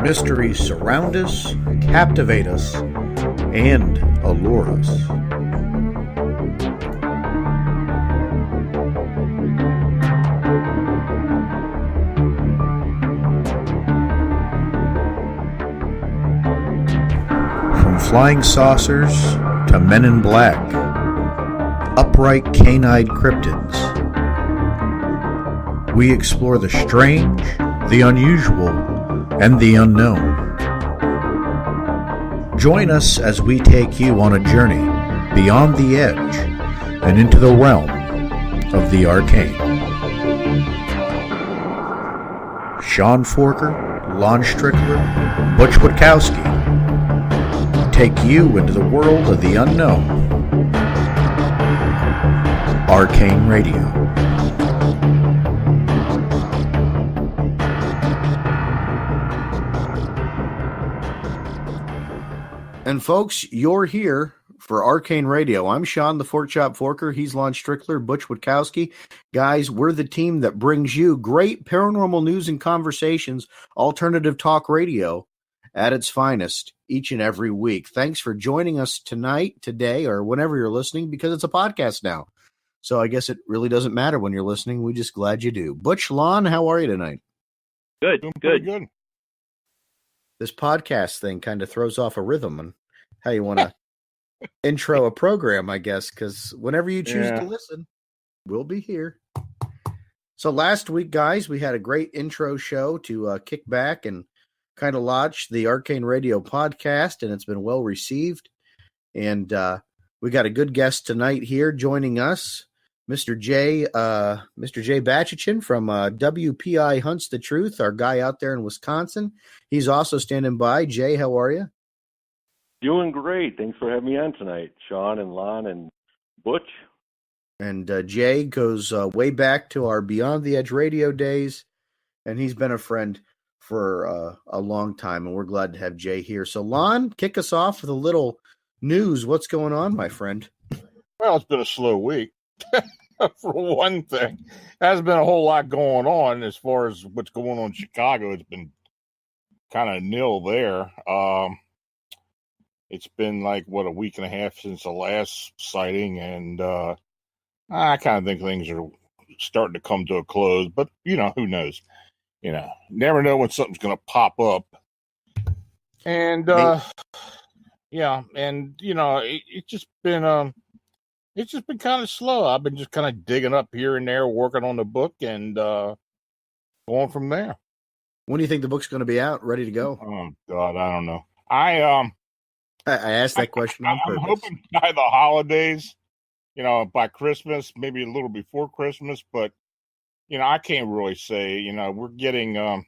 Mysteries surround us, captivate us, and allure us. From flying saucers to men in black, upright canine cryptids, we explore the strange, the unusual, and the unknown. Join us as we take you on a journey beyond the edge and into the realm of the arcane. Sean Forker, Lon Strickler, Butch Witkowski take you into the world of the unknown. Arcane Radio. And folks, you're here for Arcane Radio. I'm Sean the Fork Chop Forker. He's Lon Strickler, Butch Witkowski. Guys, we're the team that brings you great paranormal news and conversations, alternative talk radio at its finest each and every week. Thanks for joining us tonight, today, or whenever you're listening, because it's a podcast now. So I guess it really doesn't matter when you're listening. We're just glad you do. Butch, Lon, how are you tonight? Good, good. This podcast thing kind of throws off a rhythm and how you want to intro a program, I guess, because whenever you choose to listen, we'll be here. So last week, guys, we had a great intro show to kick back and kind of launch the Arcane Radio podcast, and it's been well received. And we got a good guest tonight here joining us, Mr. J Bachochin from WPI Hunts the Truth, our guy out there in Wisconsin. He's also standing by. Jay, how are you? Doing great. Thanks for having me on tonight, Sean and Lon and Butch. And Jay goes way back to our Beyond the Edge radio days, and he's been a friend for a long time, and we're glad to have Jay here. So, Lon, kick us off with a little news. What's going on, my friend? Well, it's been a slow week. For one thing, there hasn't been a whole lot going on as far as what's going on in Chicago. It's been kind of nil there. It's been like, a week and a half since the last sighting, and I kind of think things are starting to come to a close, but, who knows? Never know when something's going to pop up. And, it's just been kind of slow. I've been just kind of digging up here and there, working on the book, and going from there. When do you think the book's going to be out, ready to go? Oh, God, I don't know. I asked that question on purpose. I'm hoping by the holidays, by Christmas, maybe a little before Christmas, but, I can't really say. We're getting the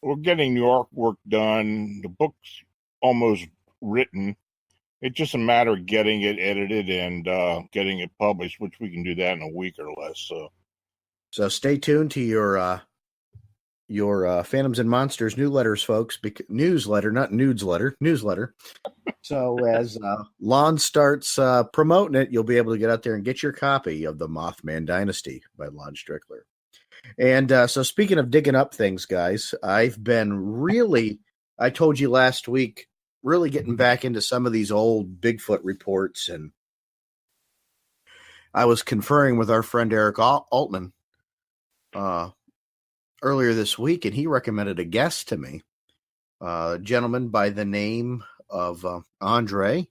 artwork done. The book's almost written. It's just a matter of getting it edited and getting it published, which we can do that in a week or less. So stay tuned to your Phantoms and Monsters newsletters, folks. Newsletter, not newsletter, newsletter. So as Lon starts promoting it, you'll be able to get out there and get your copy of The Mothman Dynasty by Lon Strickler. And so speaking of digging up things, guys, I've been I told you last week, really getting back into some of these old Bigfoot reports, and I was conferring with our friend Eric Altman earlier this week, and he recommended a guest to me, a gentleman by the name of Andre.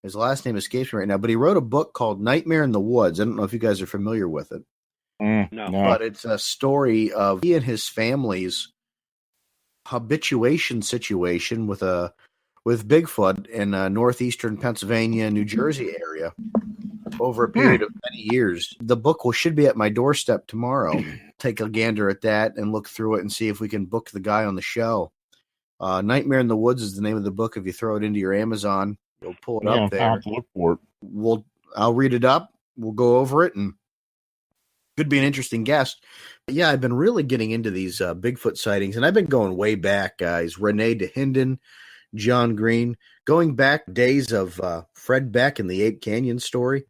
His last name escapes me right now, but he wrote a book called Nightmare in the Woods. I don't know if you guys are familiar with it. No. But it's a story of he and his family's habituation situation with Bigfoot in northeastern Pennsylvania, New Jersey area over a period of many years. The book should be at my doorstep tomorrow. Take a gander at that and look through it and see if we can book the guy on the show. Nightmare in the Woods is the name of the book. If you throw it into your Amazon, you'll pull it up there. I'll have to look for it. I'll read it up. We'll go over it, and could be an interesting guest. But yeah, I've been really getting into these Bigfoot sightings, and I've been going way back, guys. Renee DeHinden, John Green, going back days of Fred Beck and the Ape Canyon story.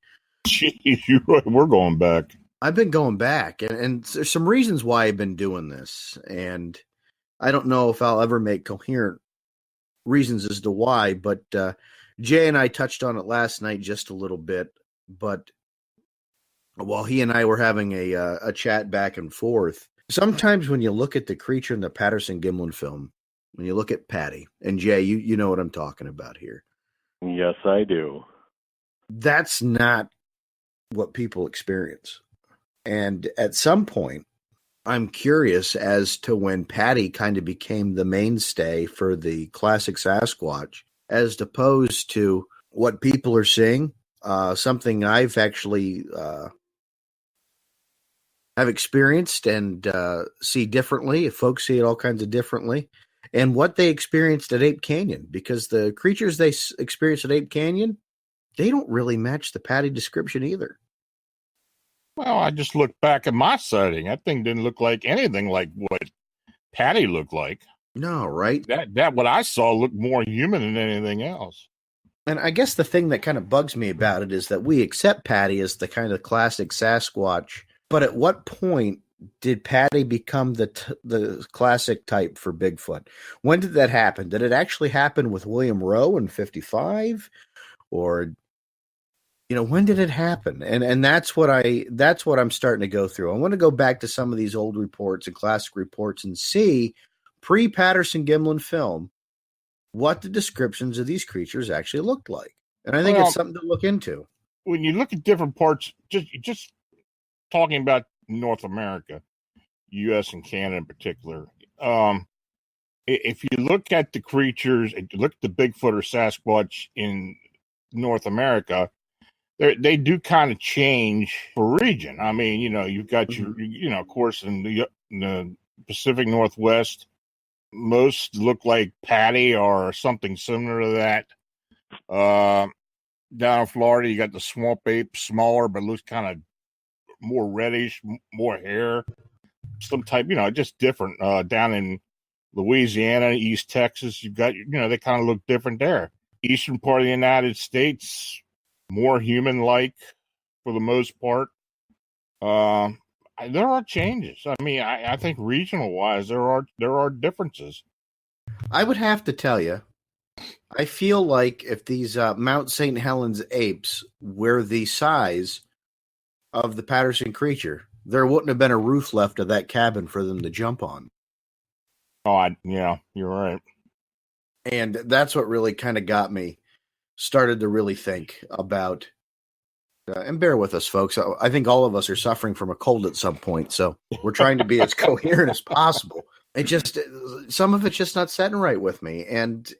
Jeez, we're going back. I've been going back, and there's some reasons why I've been doing this. And I don't know if I'll ever make coherent reasons as to why, but Jay and I touched on it last night just a little bit. But while he and I were having a chat back and forth, sometimes when you look at the creature in the Patterson-Gimlin film, when you look at Patty, and Jay, you know what I'm talking about here. Yes, I do. That's not what people experience. And at some point, I'm curious as to when Patty kind of became the mainstay for the classic Sasquatch, as opposed to what people are seeing. Something I've actually have experienced and see differently. Folks see it all kinds of differently. And what they experienced at Ape Canyon, because the creatures they experienced at Ape Canyon, they don't really match the Patty description either. Well, I just looked back at my sighting. That thing didn't look like anything like what Patty looked like. No, right? That what I saw looked more human than anything else. And I guess the thing that kind of bugs me about it is that we accept Patty as the kind of classic Sasquatch, but at what point did Patty become the classic type for Bigfoot? When did that happen? Did it actually happen with William Rowe in 55? Or when did it happen? And that's what I'm starting to go through. I want to go back to some of these old reports and classic reports and see pre-Patterson-Gimlin film what the descriptions of these creatures actually looked like. And I think it's something to look into. When you look at different parts, just talking about North America, U.S. and Canada in particular, if you look at the creatures, look at the Bigfoot or Sasquatch in North America, they do kind of change for region. I mean, you've got your, of course, in the Pacific Northwest, most look like Patty or something similar to that. Down in Florida, you got the swamp ape, smaller, but looks kind of more reddish, more hair, some type, just different. Down in Louisiana, East Texas, you've got, they kind of look different there. Eastern part of the United States, more human-like for the most part. There are changes. I mean, I think regional-wise, there are differences. I would have to tell you, I feel like if these Mount St. Helens apes were the size of the Patterson creature, there wouldn't have been a roof left of that cabin for them to jump on. Oh, yeah, you're right. And that's what really kind of got me started to really think about, and bear with us, folks. I think all of us are suffering from a cold at some point, so we're trying to be as coherent as possible. Some of it's just not setting right with me. And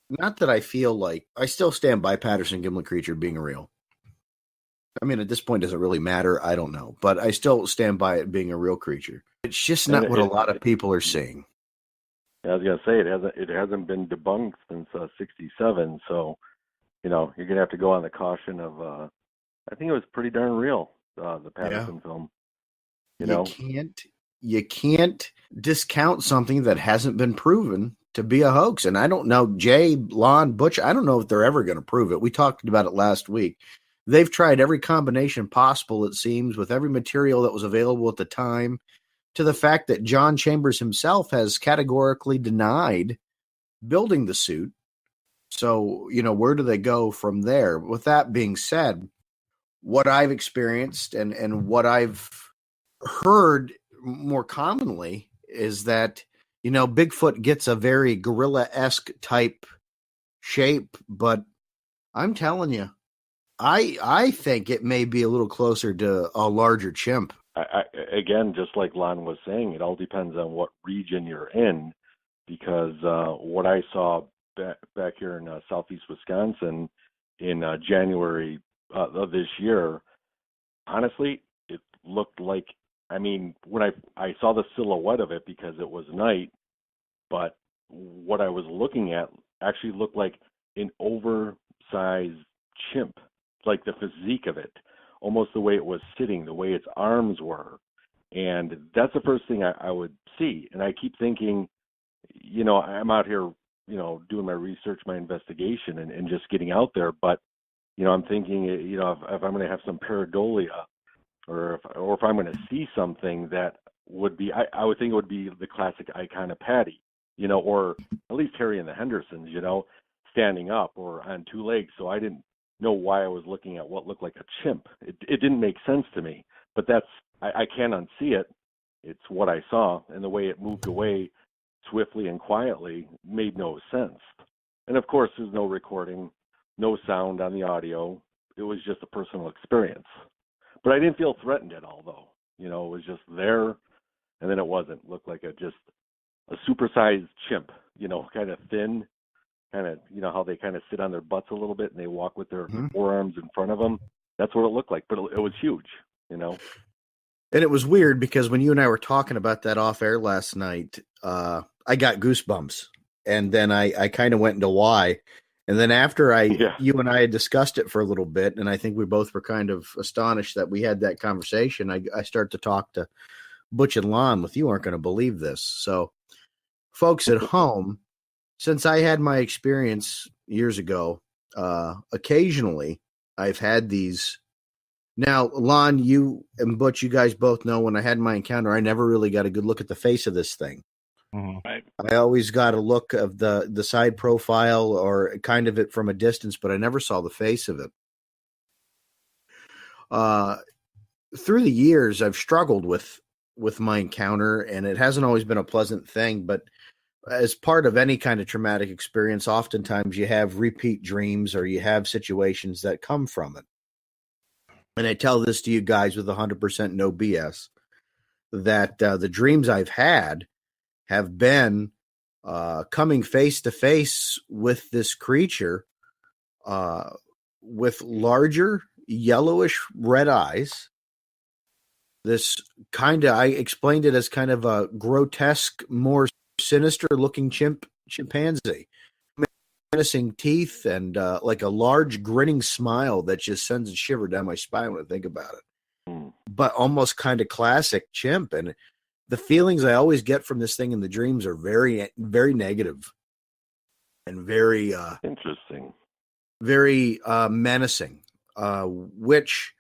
not that I feel like, I still stand by Patterson-Gimlin creature being real. I mean, at this point, does it really matter? I don't know. But I still stand by it being a real creature. It's just not what a lot of people are seeing. I was gonna say it hasn't been debunked since '67, so you're gonna have to go on the caution of I think it was pretty darn real, the Patterson film. You can't discount something that hasn't been proven to be a hoax. And I don't know, Jay, Lon, Butch, I don't know if they're ever going to prove it. We talked about it last week. They've tried every combination possible, it seems, with every material that was available at the time, to the fact that John Chambers himself has categorically denied building the suit. So, where do they go from there? With that being said, what I've experienced and what I've heard more commonly is that, Bigfoot gets a very gorilla-esque type shape, but I'm telling you, I think it may be a little closer to a larger chimp. Again, just like Lon was saying, it all depends on what region you're in, because what I saw back here in southeast Wisconsin in January of this year, honestly, it looked like, when I saw the silhouette of it because it was night, but what I was looking at actually looked like an oversized chimp, like the physique of it, almost the way it was sitting, the way its arms were. And that's the first thing I would see. And I keep thinking, I'm out here, doing my research, my investigation, and just getting out there. But, I'm thinking, if I'm going to have some pareidolia, or if I'm going to see something that would be, I would think it would be the classic icon of Patty, or at least Harry and the Hendersons, standing up or on two legs. So I didn't know why I was looking at what looked like a chimp. It didn't make sense to me, but I can't unsee it. It's what I saw, and the way it moved away swiftly and quietly made no sense. And of course, there's no recording, no sound on the audio. It was just a personal experience. But I didn't feel threatened at all, though. It was just there, and then it wasn't. It looked like just a supersized chimp, kind of thin, kind of, how they kind of sit on their butts a little bit and they walk with their forearms in front of them. That's what it looked like, but it was huge, And it was weird because when you and I were talking about that off air last night, I got goosebumps, and then I kind of went into why. And then after you and I had discussed it for a little bit, and I think we both were kind of astonished that we had that conversation, I started to talk to Butch and Lon with, you aren't going to believe this. So folks at home, since I had my experience years ago, occasionally I've had these. Now, Lon, you and Butch, you guys both know when I had my encounter, I never really got a good look at the face of this thing. Mm-hmm. Right. I always got a look of the side profile or kind of it from a distance, but I never saw the face of it. Through the years, I've struggled with my encounter, and it hasn't always been a pleasant thing, but as part of any kind of traumatic experience, oftentimes you have repeat dreams or you have situations that come from it. And I tell this to you guys with 100% no BS, that the dreams I've had have been coming face to face with this creature with larger yellowish red eyes. This I explained it as kind of a grotesque, more sinister looking chimpanzee, menacing teeth, and like a large grinning smile that just sends a shiver down my spine when I think about it. But almost kind of classic chimp. And the feelings I always get from this thing in the dreams are very, very negative and very interesting, very menacing, which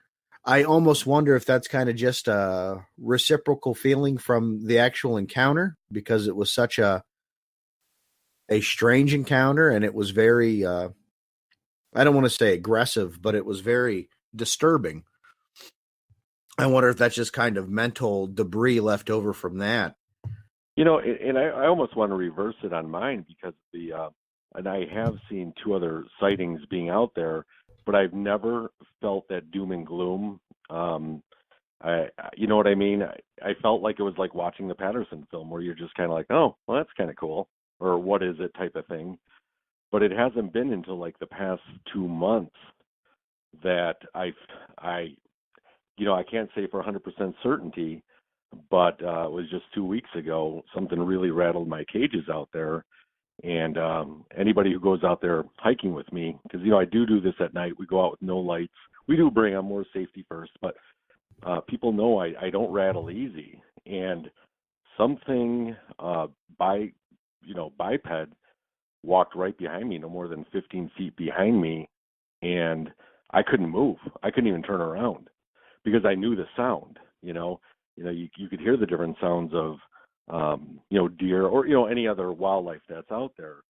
I almost wonder if that's kind of just a reciprocal feeling from the actual encounter, because it was such a strange encounter, and it was very, I don't want to say aggressive, but it was very disturbing. I wonder if that's just kind of mental debris left over from that. And I almost want to reverse it on mine, because and I have seen two other sightings being out there, but I've never felt that doom and gloom. You know what I mean? I felt like it was like watching the Patterson film, where you're just kind of like, oh, well, that's kind of cool, or what is it type of thing. But it hasn't been until like the past 2 months that I can't say for 100% certainty, but it was just 2 weeks ago, something really rattled my cages out there. And anybody who goes out there hiking with me, because, I do this at night. We go out with no lights. We do bring on more safety first, but people know I don't rattle easy. And something biped walked right behind me, no more than 15 feet behind me, and I couldn't move. I couldn't even turn around because I knew the sound. You could hear the different sounds of deer or any other wildlife that's out there.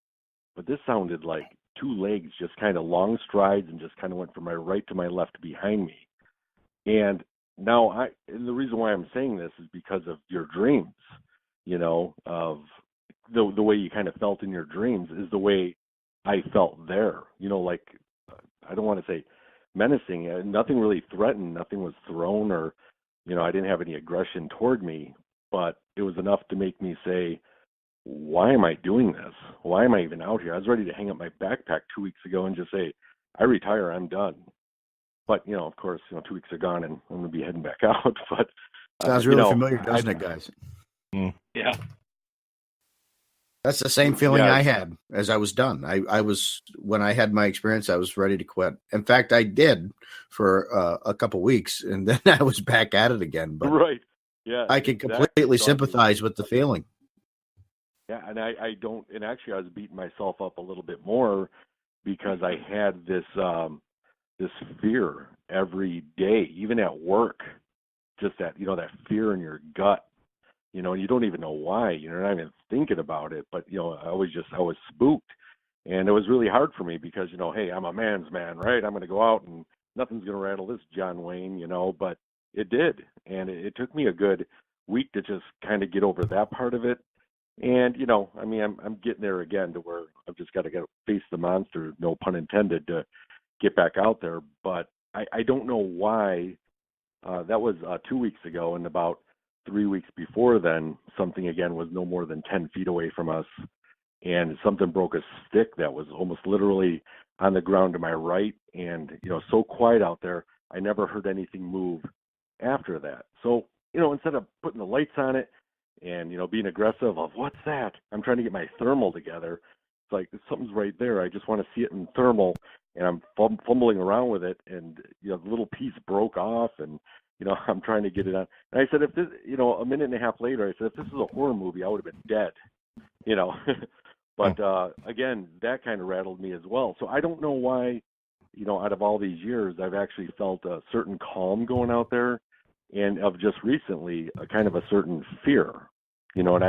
But this sounded like two legs, just kind of long strides, and just kind of went from my right to my left behind me. And now the reason why I'm saying this is because of your dreams, of the way you kind of felt in your dreams is the way I felt there. Like, I don't want to say menacing. Nothing really threatened. Nothing was thrown, or, I didn't have any aggression toward me. But it was enough to make me say, why am I doing this? Why am I even out here? I was ready to hang up my backpack 2 weeks ago and just say, I retire, I'm done. But, of course, 2 weeks are gone, and I'm going to be heading back out. But sounds really familiar, doesn't it, guys? Yeah. That's the same feeling I had as I was done. I was, when I had my experience, I was ready to quit. In fact, I did for a couple weeks, and then I was back at it again. But right. Yeah, I can completely sympathize with the feeling. Yeah, and I don't, and actually I was beating myself up a little bit more because I had this fear every day, even at work, just that, that fear in your gut You don't even know why. You're not even thinking about it, but I was spooked, and it was really hard for me because hey, I'm a man's man, right? I'm going to go out and nothing's going to rattle this John Wayne, but it did, and it took me a good week to just kind of get over that part of it. And I mean, I'm getting there again to where I've just got to face the monster, no pun intended, to get back out there. But I don't know why. That was 2 weeks ago, and about 3 weeks before then, something again was no more than 10 feet away from us, and something broke a stick that was almost literally on the ground to my right, and so quiet out there, I never heard anything move after that. So instead of putting the lights on it and being aggressive of what's that, I'm trying to get my thermal together. It's like something's right there. I just want to see it in thermal, and I'm fumbling around with it, and the little piece broke off, and I'm trying to get it on. And I said, if this, a minute and a half later, I said, if this is a horror movie, I would have been dead, But again, that kind of rattled me as well. So I don't know why, out of all these years, I've actually felt a certain calm going out there, and of just recently, a kind of a certain fear, and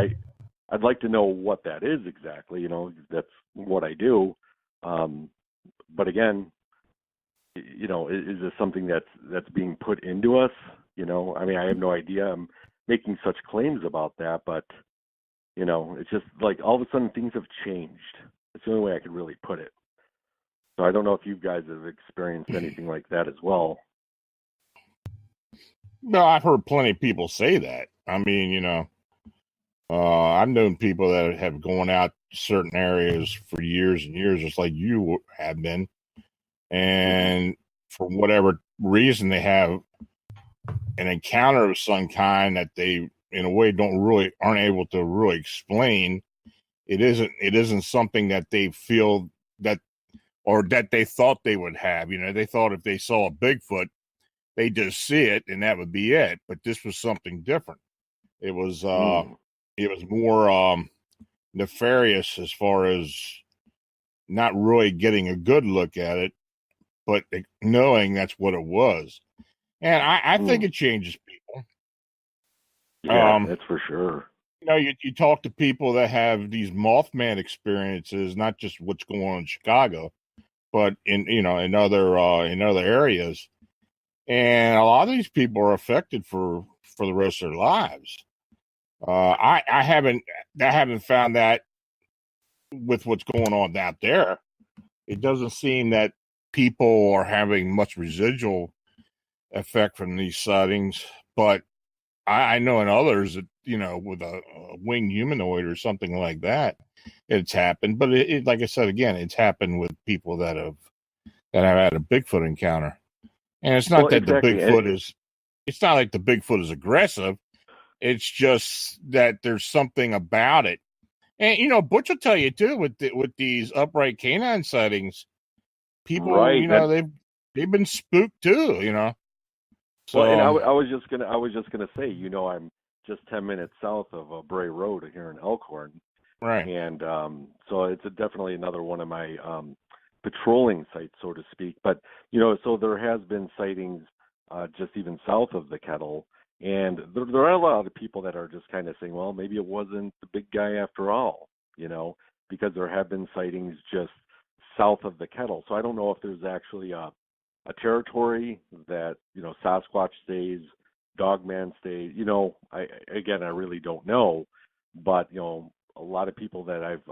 I'd like to know what that is exactly. That's what I do. But again, is this something that's being put into us? I mean, I have no idea. I'm making such claims about that, but it's just like all of a sudden things have changed. It's the only way I could really put it. So I don't know if you guys have experienced anything like that as well. No, I've heard plenty of people say that. I mean, I've known people that have gone out to certain areas for years and years, just like you have been. And for whatever reason, they have an encounter of some kind that they, in a way, aren't able to really explain. It isn't something that they feel that, or that they thought they would have. They thought if they saw a Bigfoot, they just see it and that would be it. But this was something different. It was more nefarious as far as not really getting a good look at it, but knowing that's what it was. And I think it changes people. Yeah, that's for sure. You talk to people that have these Mothman experiences, not just what's going on in Chicago, but in other areas. And a lot of these people are affected for the rest of their lives. I haven't found that with what's going on out there. It doesn't seem that people are having much residual effect from these sightings, but I know in others that, with a winged humanoid or something like that, it's happened. But it like I said, again, it's happened with people that have had a Bigfoot encounter. And it's not that exactly. It's not like the Bigfoot is aggressive. It's just that there's something about it. And, Butch will tell you too, with these upright canine sightings, people, right, they've been spooked too, So, well, and I was just gonna say, I'm just 10 minutes south of Bray Road here in Elkhorn, right? And so it's definitely another one of my patrolling sites, so to speak. But so there has been sightings just even south of the Kettle, and there are a lot of people that are just kind of saying, well, maybe it wasn't the big guy after all, because there have been sightings just south of the Kettle. So I don't know if there's actually a territory that Sasquatch stays, Dogman stays. I really don't know, but a lot of people that I've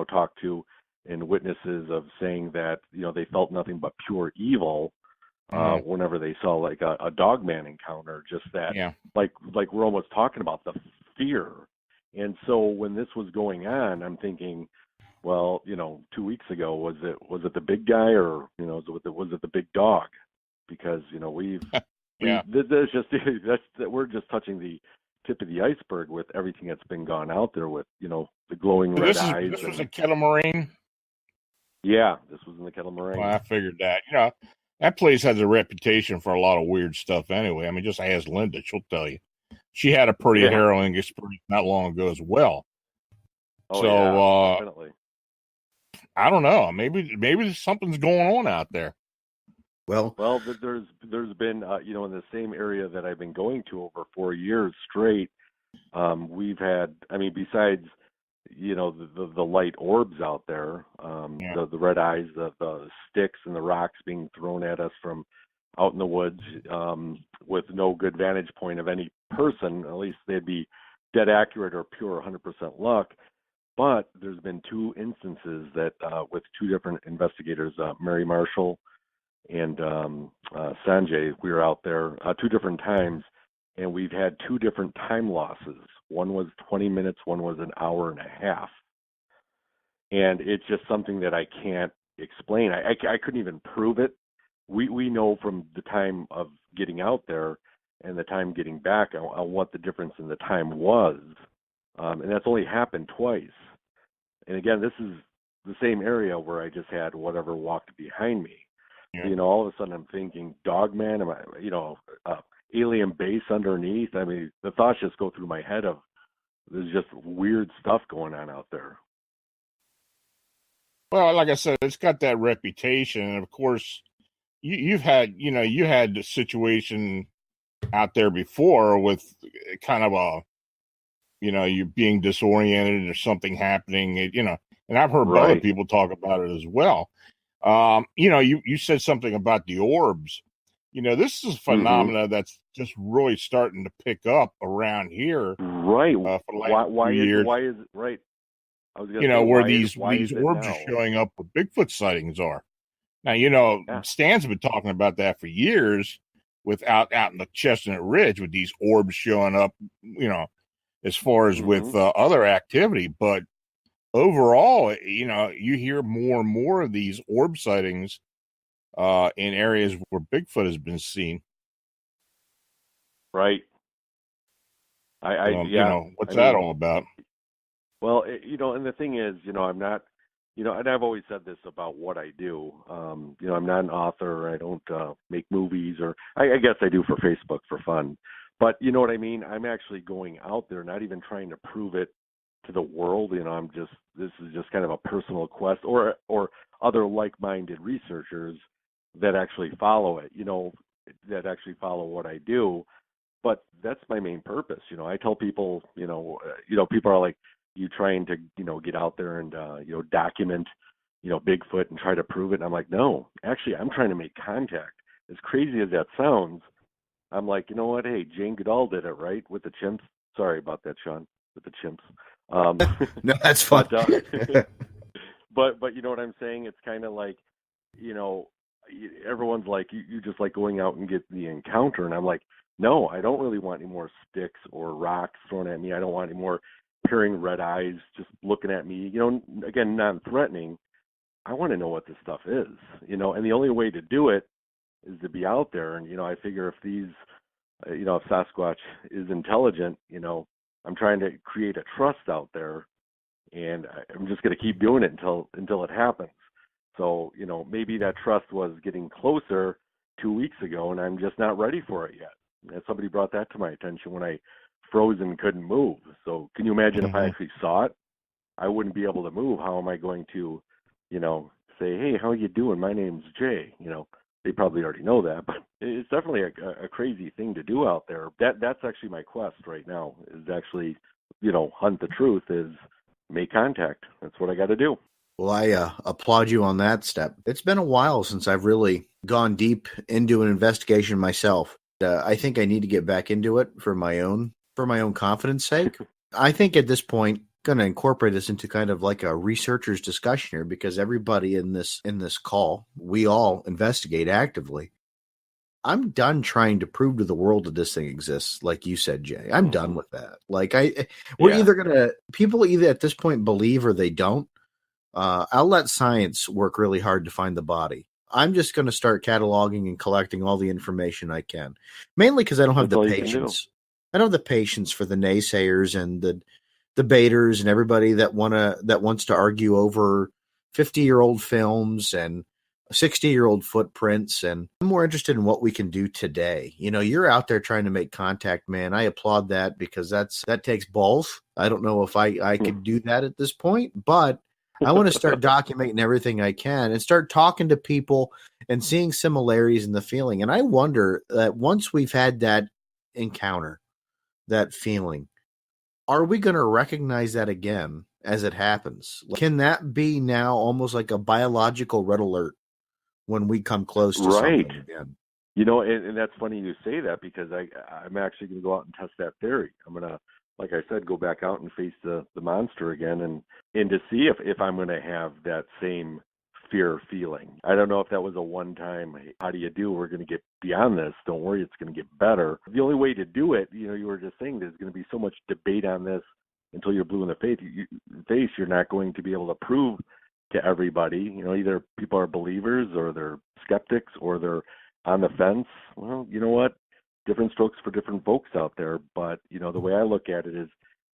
talked to and witnesses of saying that they felt nothing but pure evil whenever they saw like a Dogman encounter. Just that, like we're almost talking about the fear. And so when this was going on, I'm thinking, well, 2 weeks ago, was it the big guy, or was it the big dog? Because we're just touching the tip of the iceberg with everything that's been gone out there with the glowing red eyes. This was a Kettle Moraine. Yeah, this was in the Kettle Moraine. Well, I figured that. That place has a reputation for a lot of weird stuff anyway. I mean, just ask Linda; she'll tell you. She had a pretty harrowing experience not long ago as well. Oh, so, definitely. I don't know. Maybe something's going on out there. Well, there's been in the same area that I've been going to over 4 years straight. We've had, I mean, besides, the light orbs out there, the red eyes, the sticks and the rocks being thrown at us from out in the woods, with no good vantage point of any person. At least they'd be dead accurate or pure 100% luck. But there's been 2 instances that with 2 different investigators, Mary Marshall and Sanjay, we were out there 2 different times, and we've had 2 different time losses. One was 20 minutes, one was an hour and a half. And it's just something that I can't explain. I couldn't even prove it. We know from the time of getting out there and the time getting back on what the difference in the time was. And that's only happened twice. And again, this is the same area where I just had whatever walked behind me. Yeah. All of a sudden I'm thinking, Dogman, am I, alien base underneath. I mean, the thoughts just go through my head of there's just weird stuff going on out there. Well, like I said, it's got that reputation. And of course, you had the situation out there before with kind of you being disoriented or something happening, and I've heard other people talk about it as well. You said something about the orbs. This is a phenomena that's just really starting to pick up around here. Right. For the last why few years. Why is it right? I was where these orbs are showing up where Bigfoot sightings are. Now, Stan's been talking about that for years out in the Chestnut Ridge with these orbs showing up, as far as with other activity. But overall, you hear more and more of these orb sightings in areas where Bigfoot has been seen. Right. What's that all about? Well, and the thing is, I'm not, and I've always said this about what I do. I'm not an author. I don't make movies, or I guess I do for Facebook for fun. But you know what I mean? I'm actually going out there, not even trying to prove it to the world. This is just kind of a personal quest, or other like-minded researchers that actually follow it, that actually follow what I do. But that's my main purpose. I tell people, people are like, you trying to, get out there and, document, Bigfoot and try to prove it. And I'm like, no, actually, I'm trying to make contact. As crazy as that sounds, I'm like, you know what? Hey, Jane Goodall did it, right? With the chimps. Sorry about that, Sean, with the chimps. No, that's fun. But you know what I'm saying? It's kind of like, everyone's like, you just like going out and get the encounter. And I'm like, no, I don't really want any more sticks or rocks thrown at me. I don't want any more peering red eyes just looking at me. Again, non-threatening. I want to know what this stuff is, and the only way to do it is to be out there. And, I figure if these, if Sasquatch is intelligent, I'm trying to create a trust out there, and I'm just going to keep doing it until it happens. So, maybe that trust was getting closer 2 weeks ago, and I'm just not ready for it yet. And somebody brought that to my attention when I froze and couldn't move. So can you imagine if I actually saw it? I wouldn't be able to move. How am I going to, say, hey, how are you doing? My name's Jay. They probably already know that, but it's definitely a crazy thing to do out there. That's actually my quest right now, is actually, hunt the truth, is make contact. That's what I got to do. Well, I applaud you on that step. It's been a while since I've really gone deep into an investigation myself. I think I need to get back into it for my own confidence sake. I think at this point, going to incorporate this into kind of like a researcher's discussion here, because everybody in this call, we all investigate actively. I'm done trying to prove to the world that this thing exists, like you said, Jay. I'm done with that. Like people either at this point believe or they don't. I'll let science work really hard to find the body. I'm just going to start cataloging and collecting all the information I can, mainly because I don't have the patience. I don't have the patience for the naysayers and the debaters and everybody that wants to argue over 50-year-old films and 60-year-old footprints. And I'm more interested in what we can do today. You're out there trying to make contact, man. I applaud that, because that takes balls. I don't know if I could do that at this point, but I want to start documenting everything I can and start talking to people and seeing similarities in the feeling. And I wonder that once we've had that encounter, that feeling, are we going to recognize that again as it happens? Can that be now almost like a biological red alert when we come close to something again? You know, and that's funny you say that, because I'm actually going to go out and test that theory. I'm going to, like I said, go back out and face the monster again, and to see if I'm going to have that same fear feeling. I don't know if that was a one-time, how do you do? We're going to get beyond this. Don't worry, it's going to get better. The only way to do it, you know, you were just saying there's going to be so much debate on this until you're blue in the face. You're not going to be able to prove to everybody. You know, either people are believers or they're skeptics or they're on the fence. Well, you know what? Different strokes for different folks out there. But, you know, the way I look at it is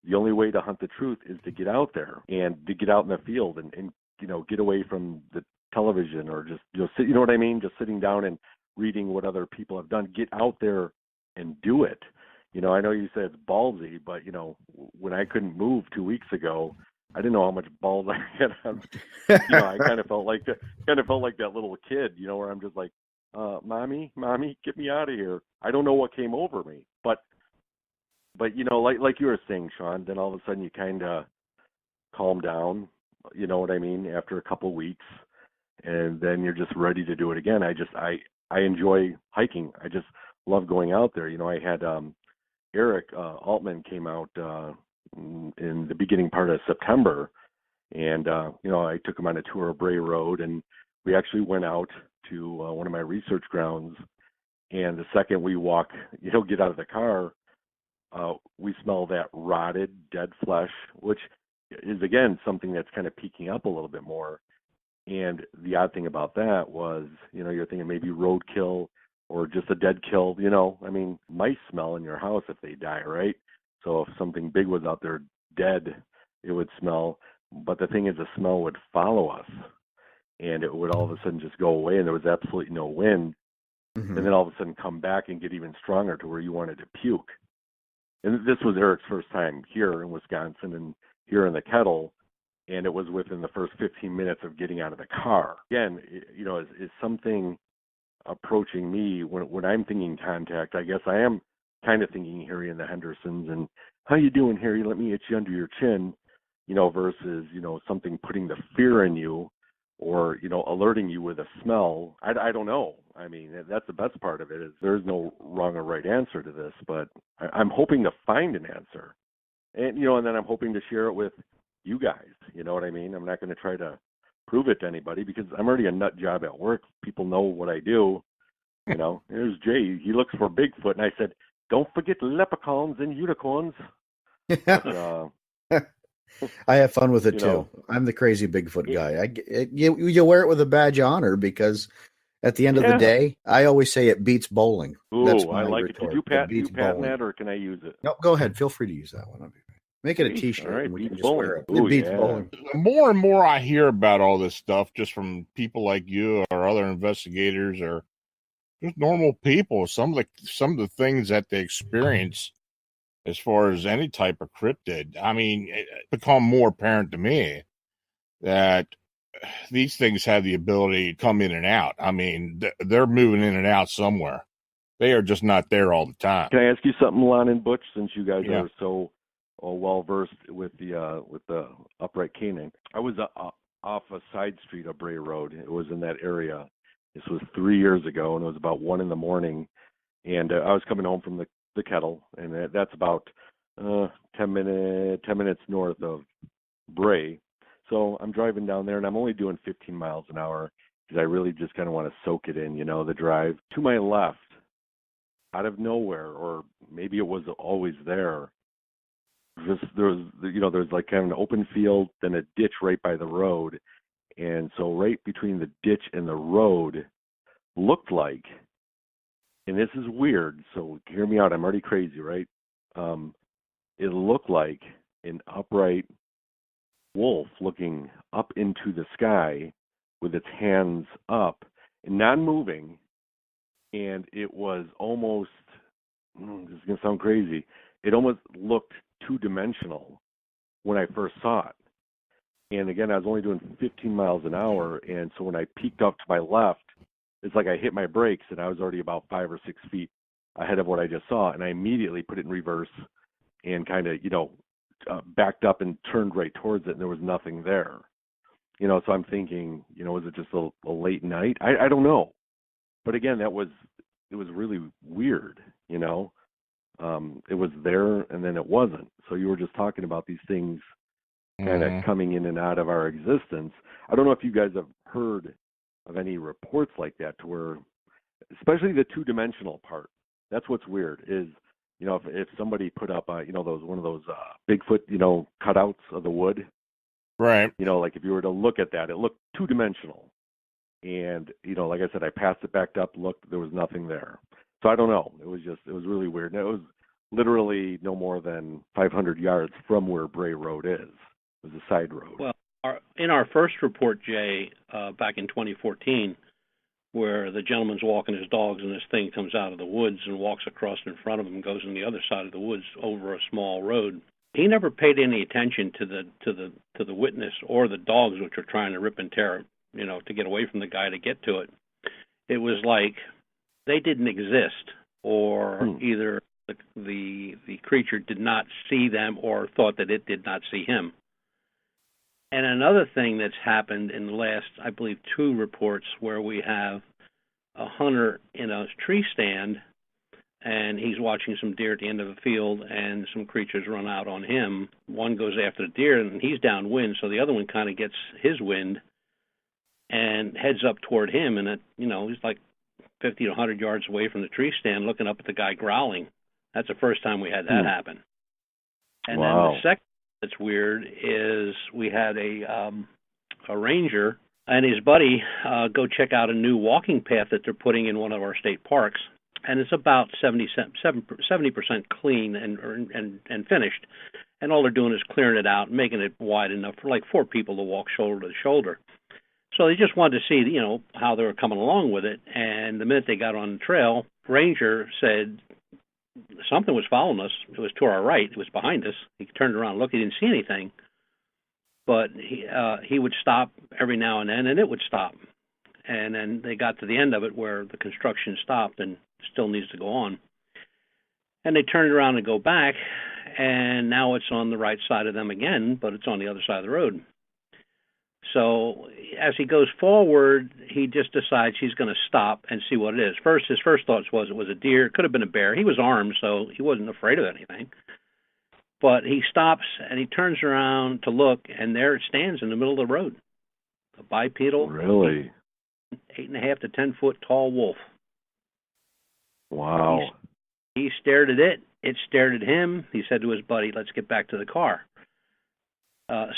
the only way to hunt the truth is to get out there and to get out in the field and you know, get away from the television or just, sit, you know what I mean? Just sitting down and reading what other people have done. Get out there and do it. You know, I know you said it's ballsy, but, you know, when I couldn't move 2 weeks ago, I didn't know how much balls I had. You know, I kind of felt like that little kid, you know, where I'm just like, mommy, get me out of here. I don't know what came over me, but you know, like you were saying, Sean, then all of a sudden you kind of calm down, you know what I mean, after a couple weeks, and then you're just ready to do it again. I enjoy hiking. I just love going out there. You know, I had Eric Altman came out in the beginning part of September, and you know, I took him on a tour of Bray Road, and we actually went out to one of my research grounds, and the second we walk, you know, get out of the car, we smell that rotted, dead flesh, which is, again, something that's kind of peaking up a little bit more. And the odd thing about that was, you know, you're thinking maybe roadkill or just a dead kill, you know. I mean, mice smell in your house if they die, right? So if something big was out there dead, it would smell. But the thing is, the smell would follow us, and it would all of a sudden just go away, and there was absolutely no wind. Mm-hmm. And then all of a sudden come back and get even stronger to where you wanted to puke. And this was Eric's first time here in Wisconsin and here in the Kettle, and it was within the first 15 minutes of getting out of the car. Again, you know, is something approaching me when I'm thinking contact? I guess I am kind of thinking Harry and the Hendersons and how you doing, Harry? Let me hit you under your chin, you know, versus, you know, something putting the fear in you or, you know, alerting you with a smell. I don't know. I mean, that's the best part of it is there's no wrong or right answer to this, but I'm hoping to find an answer. And, you know, and then I'm hoping to share it with you guys. You know what I mean? I'm not going to try to prove it to anybody because I'm already a nut job at work. People know what I do. You know, here's Jay. He looks for Bigfoot. And I said, don't forget leprechauns and unicorns. But, I have fun with it you too. know, I'm the crazy Bigfoot guy. You wear it with a badge of honor because at the end of the day, I always say it beats bowling. That's ooh, my I like retort. it. Did you beats patent bowling. that, or can I use it? No, go ahead. Feel free to use that one. Make it a T-shirt, All right, and we beats can just bowling. wear it. Ooh, It beats yeah. bowling. The more and more I hear about all this stuff, just from people like you or other investigators or just normal people, some of the things that they experience as far as any type of cryptid, I mean, it become more apparent to me that these things have the ability to come in and out. I mean, they're moving in and out somewhere. They are just not there all the time. Can I ask you something, Lon and Butch, since you guys are so well versed with the upright canine? I was off a side street of Bray Road. It was in that area. This was 3 years ago, and it was about 1 a.m. And I was coming home from the Kettle, and that's about 10 minutes north of Bray. So I'm driving down there, and I'm only doing 15 miles an hour because I really just kind of want to soak it in, you know, the drive. To my left, out of nowhere, or maybe it was always there, there's like kind of an open field, then a ditch right by the road. And so right between the ditch and the road looked like, and this is weird, so hear me out, I'm already crazy, right? It looked like an upright wolf looking up into the sky with its hands up and not moving. And it was almost, this is going to sound crazy, it almost looked two-dimensional when I first saw it. And again, I was only doing 15 miles an hour, and so when I peeked up to my left, it's like I hit my brakes, and I was already about 5 or 6 feet ahead of what I just saw, and I immediately put it in reverse and kind of, you know, backed up and turned right towards it, and there was nothing there. So I'm thinking, was it just a late night? I don't know. But again, it was really weird. It was there and then it wasn't. So you were just talking about these things kind of coming in and out of our existence. I don't know if you guys have heard of any reports like that, to where, especially the two-dimensional part. That's what's weird is, if somebody put up, one of those Bigfoot, cutouts of the wood. Right. Like if you were to look at that, it looked two-dimensional. And, like I said, I passed it backed up, looked, there was nothing there. So I don't know. It was really weird. And it was literally no more than 500 yards from where Bray Road is. It was a side road. Well, in our first report, Jay, back in 2014, where the gentleman's walking his dogs and this thing comes out of the woods and walks across in front of him and goes on the other side of the woods over a small road. He never paid any attention to the witness or the dogs, which were trying to rip and tear, to get away from the guy to get to it. It was like they didn't exist, or either the creature did not see them or thought that it did not see him. And another thing that's happened in the last, I believe, 2 reports, where we have a hunter in a tree stand, and he's watching some deer at the end of the field, and some creatures run out on him. One goes after the deer, and he's downwind, so the other one kind of gets his wind and heads up toward him, and he's like 50 to 100 yards away from the tree stand, looking up at the guy growling. That's the first time we had that happen. And then the second that's weird is we had a ranger and his buddy go check out a new walking path that they're putting in one of our state parks, and it's about 70% clean and finished, and all they're doing is clearing it out and making it wide enough for like 4 people to walk shoulder to shoulder. So they just wanted to see, how they were coming along with it. And the minute they got on the trail, Ranger said something was following us. It was to our right. It was behind us. He turned around and looked. He didn't see anything. But he would stop every now and then, and it would stop. And then they got to the end of it where the construction stopped and still needs to go on. And they turned around and go back, and now it's on the right side of them again, but it's on the other side of the road. So as he goes forward, he just decides he's going to stop and see what it is. His first thoughts was it was a deer. It could have been a bear. He was armed, so he wasn't afraid of anything. But he stops, and he turns around to look, and there it stands in the middle of the road. A bipedal, really 8.5 to 10 foot tall wolf. Wow. He stared at it. It stared at him. He said to his buddy, "Let's get back to the car."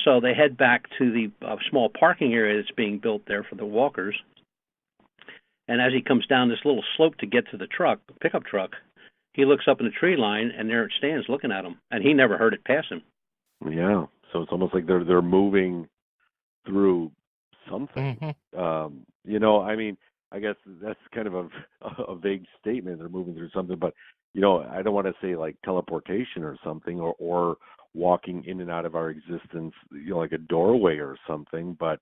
So they head back to the small parking area that's being built there for the walkers. And as he comes down this little slope to get to the pickup truck, he looks up in the tree line, and there it stands looking at him. And he never heard it pass him. Yeah, so it's almost like they're moving through something. I guess that's kind of a vague statement. They're moving through something, but I don't want to say like teleportation or something, or walking in and out of our existence, like a doorway or something. But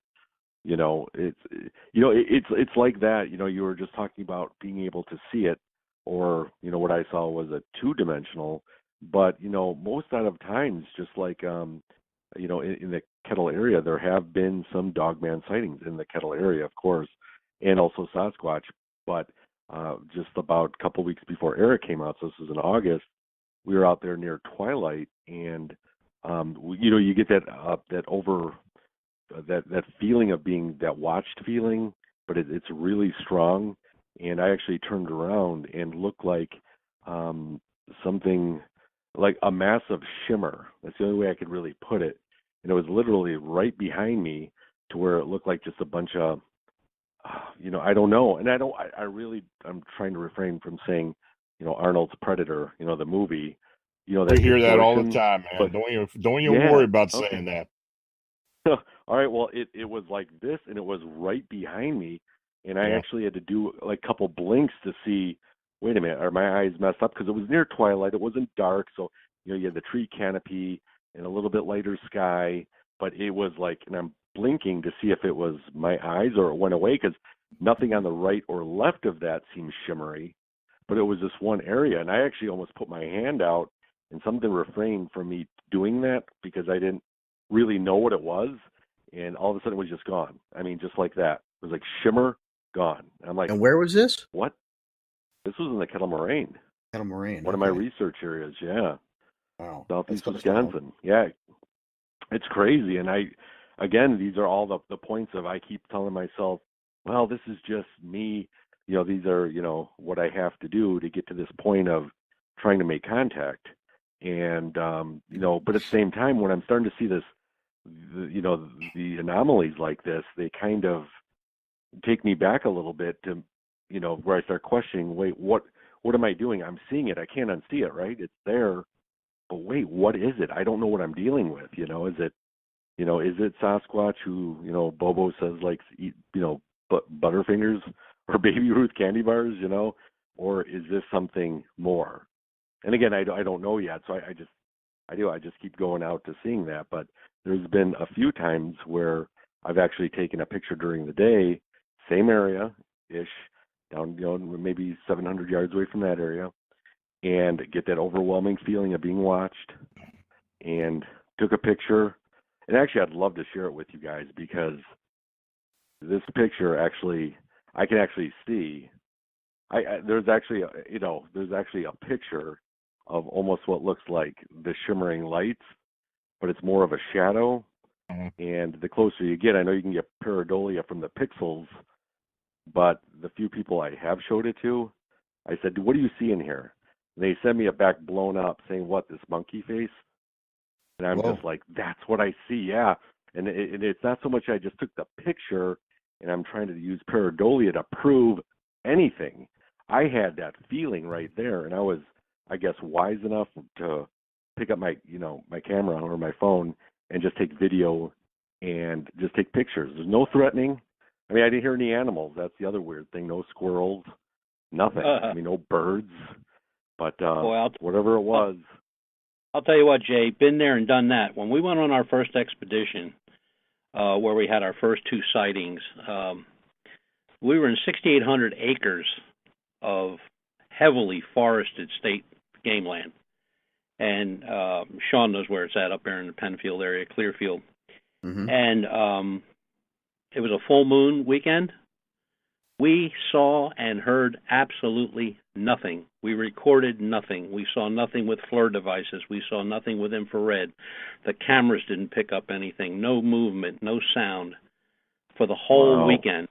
it's like that. You were just talking about being able to see it, or what I saw was a 2-dimensional. But most out of times, just like in the Kettle area, there have been some Dogman sightings in the Kettle area, of course, and also Sasquatch. But just about a couple weeks before Eric came out, so this was in August, we were out there near twilight, and you get that feeling of being that watched feeling, but it's really strong. And I actually turned around and looked like something like a massive shimmer. That's the only way I could really put it. And it was literally right behind me, to where it looked like just a bunch of I don't know. And I'm trying to refrain from saying Arnold's Predator, the movie. We hear that all the time, man. But don't you worry about saying that. All right. Well, it was like this, and it was right behind me, and I actually had to do like a couple blinks to see. Wait a minute, are my eyes messed up? Because it was near twilight. It wasn't dark, so you had the tree canopy and a little bit lighter sky. But it was like, and I'm blinking to see if it was my eyes or it went away, because nothing on the right or left of that seemed shimmery, but it was this one area, and I actually almost put my hand out and something refrained from me doing that because I didn't really know what it was, and all of a sudden it was just gone. I mean, just like that. It was like shimmer, gone. I'm like, and where was this? What? This was in the Kettle Moraine. Kettle Moraine. One of my research areas, yeah. Wow. Southeast Wisconsin. Yeah. It's crazy. And again, these are all the points of I keep telling myself, well, this is just me. These are, what I have to do to get to this point of trying to make contact. And, but at the same time, when I'm starting to see this, the anomalies like this, they kind of take me back a little bit to, where I start questioning, wait, what am I doing? I'm seeing it. I can't unsee it, right? It's there. But wait, what is it? I don't know what I'm dealing with. Is it Sasquatch who, Bobo says likes to eat, Butterfingers or Baby Ruth candy bars, or is this something more? And again, I don't know yet. So I just keep going out to seeing that. But there's been a few times where I've actually taken a picture during the day, same area-ish, down, maybe 700 yards away from that area, and get that overwhelming feeling of being watched, and took a picture. And actually, I'd love to share it with you guys, because this picture actually, I can actually see, there's actually a picture of almost what looks like the shimmering lights, but it's more of a shadow. And the closer you get, I know you can get pareidolia from the pixels, but the few people I have showed it to, I said, what do you see in here? And they sent me a back blown up saying, what, this monkey face? And I'm just like, that's what I see, yeah. And it's not so much I just took the picture and I'm trying to use pareidolia to prove anything. I had that feeling right there, and I was, I guess, wise enough to pick up my camera or my phone and just take video and just take pictures. There's no threatening. I mean, I didn't hear any animals. That's the other weird thing. No squirrels, nothing. I mean, no birds. But whatever it was. I'll tell you what, Jay, been there and done that. When we went on our first expedition, where we had our first two sightings, we were in 6,800 acres of heavily forested state game land. And Sean knows where it's at, up there in the Penfield area, Clearfield. Mm-hmm. And it was a full moon weekend. We saw and heard absolutely nothing. We recorded nothing. We saw nothing with FLIR devices. We saw nothing with infrared. The cameras didn't pick up anything. No movement, no sound for the whole weekend.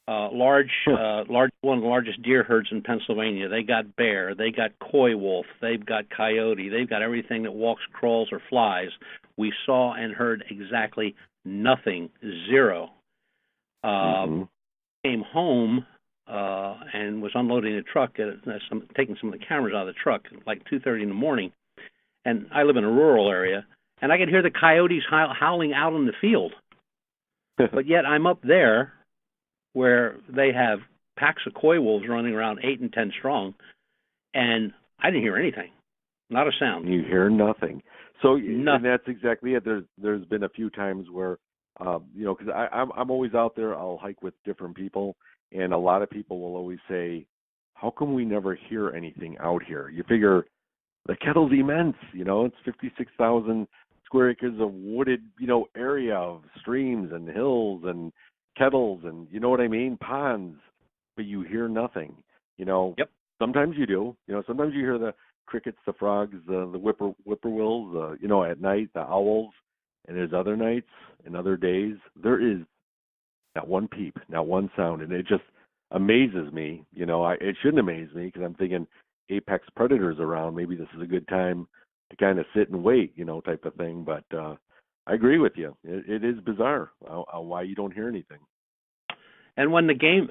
One of the largest deer herds in Pennsylvania. They got bear. They got coy wolf. They've got coyote. They've got everything that walks, crawls, or flies. We saw and heard exactly nothing. Zero. Came home and was unloading the truck, taking some of the cameras out of the truck, like 2:30 in the morning. And I live in a rural area, and I could hear the coyotes howling out in the field. But yet I'm up there where they have packs of coy wolves running around 8 and 10 strong, and I didn't hear anything. Not a sound. You hear nothing. So and that's exactly it. There's been a few times where, because I'm always out there. I'll hike with different people, and a lot of people will always say, how come we never hear anything out here? You figure the Kettle's immense. It's 56,000 square acres of wooded, area of streams and hills and kettles and, you know what I mean, ponds, but you hear nothing. Yep. Sometimes you do. Sometimes you hear the crickets, the frogs, the whippoorwills, at night, the owls. And there's other nights and other days, there is not one peep, not one sound. And it just amazes me. It shouldn't amaze me, because I'm thinking apex predators around. Maybe this is a good time to kind of sit and wait, type of thing. But I agree with you. It is bizarre why you don't hear anything. And when the game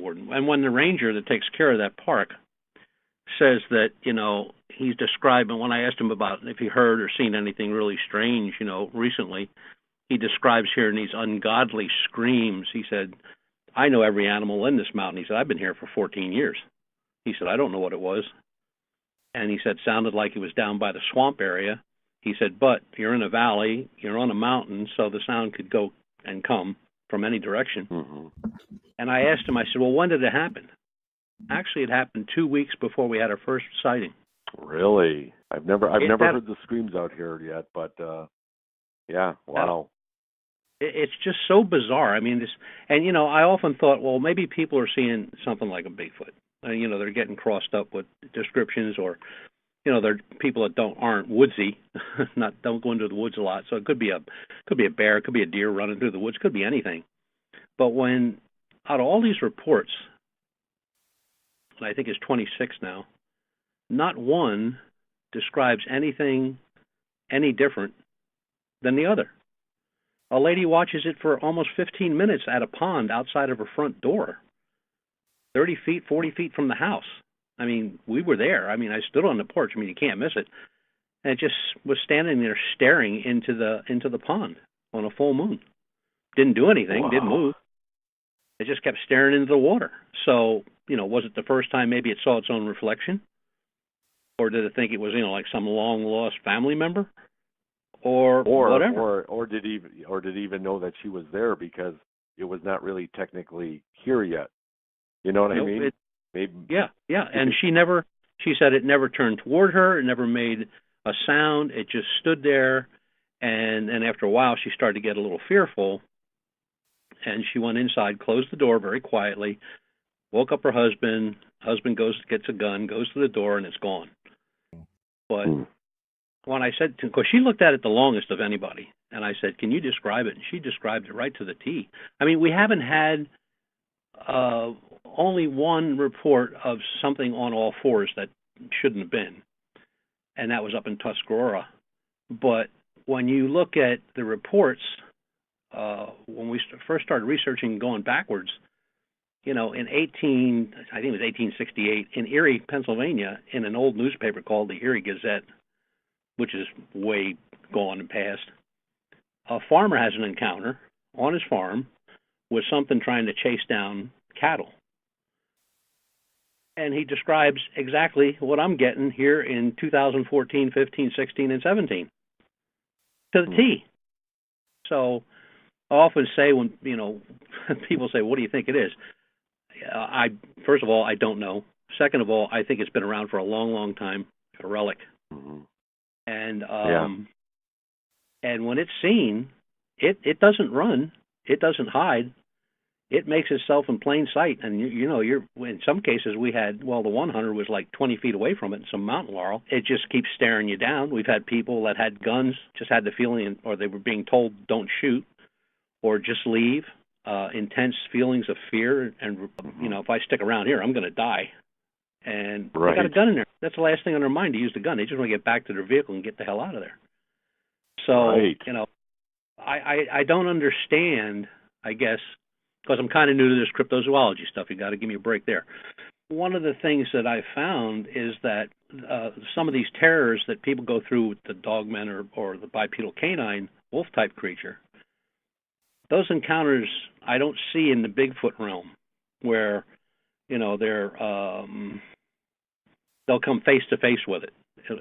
warden, and when the ranger that takes care of that park says that, he's describing, when I asked him about if he heard or seen anything really strange, recently, he describes hearing these ungodly screams. He said, I know every animal in this mountain. He said, I've been here for 14 years. He said, I don't know what it was. And he said, sounded like it was down by the swamp area. He said, but you're in a valley, you're on a mountain, so the sound could go and come from any direction. Mm-hmm. And I asked him, I said, well, when did it happen? Actually, it happened 2 weeks before we had our first sighting. Really? I've never heard the screams out here yet, but yeah, wow. It's just so bizarre. I mean, and I often thought, well, maybe people are seeing something like a Bigfoot. They're getting crossed up with descriptions, or they're people that aren't woodsy, don't go into the woods a lot. So it could be a bear, it could be a deer running through the woods, could be anything. But when out of all these reports, and I think it's 26 now, not one describes anything any different than the other. A lady watches it for almost 15 minutes at a pond outside of her front door, 30 feet, 40 feet from the house. I mean, we were there. I mean, I stood on the porch. I mean, you can't miss it. And it just was standing there staring into the pond on a full moon. Didn't do anything, wow. Didn't move. It just kept staring into the water. So, was it the first time maybe it saw its own reflection? Or did it think it was, like some long-lost family member? Or whatever. Or did it even know that she was there because it was not really technically here yet? You know what I mean? Maybe. Yeah. And she said it never turned toward her. It never made a sound. It just stood there. And after a while, she started to get a little fearful. And she went inside, closed the door very quietly, woke up her husband. Husband gets a gun, goes to the door, and it's gone. But when I said, because she looked at it the longest of anybody, and I said, can you describe it? And she described it right to the T. I mean, we haven't had only one report of something on all fours that shouldn't have been, and that was up in Tuscarora. But when you look at the reports, when we first started researching going backwards, in I think it was 1868, in Erie, Pennsylvania, in an old newspaper called the Erie Gazette, which is way gone and past, a farmer has an encounter on his farm with something trying to chase down cattle. And he describes exactly what I'm getting here in 2014, 15, 16, and 17. To the T. So I often say when, people say, what do you think it is? First of all, I don't know. Second of all, I think it's been around for a long, long time, a relic. Mm-hmm. And and when it's seen, it doesn't run, it doesn't hide, it makes itself in plain sight. And you're in some cases we had, the one hunter was like 20 feet away from it in some mountain laurel. It just keeps staring you down. We've had people that had guns, just had the feeling, or they were being told don't shoot, or just leave. Intense feelings of fear, and if I stick around here, I'm going to die. And right. They got a gun in there. That's the last thing on their mind, to use the gun. They just want to get back to their vehicle and get the hell out of there. So, right. I don't understand, I guess, because I'm kind of new to this cryptozoology stuff. You got to give me a break there. One of the things that I found is that some of these terrors that people go through with the Dogman or the bipedal canine wolf-type creature, those encounters I don't see in the Bigfoot realm, where they'll come face to face with it.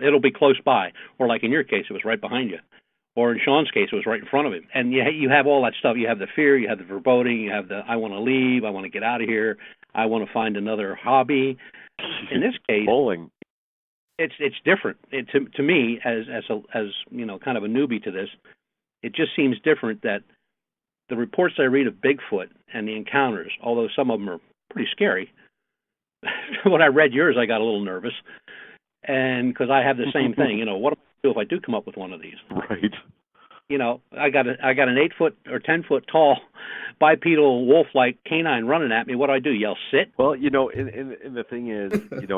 It'll be close by, or like in your case, it was right behind you, or in Sean's case, it was right in front of him. And you have all that stuff. You have the fear, you have the foreboding, you have the I want to leave, I want to get out of here, I want to find another hobby. In this case, bowling. It's different. To me, as kind of a newbie to this, it just seems different that the reports I read of Bigfoot and the encounters, although some of them are pretty scary, when I read yours, I got a little nervous, and because I have the same thing. What do I do if I do come up with one of these? Right. I got an 8 foot or 10 foot tall bipedal wolf-like canine running at me. What do I do? Yell sit? Well, and the thing is,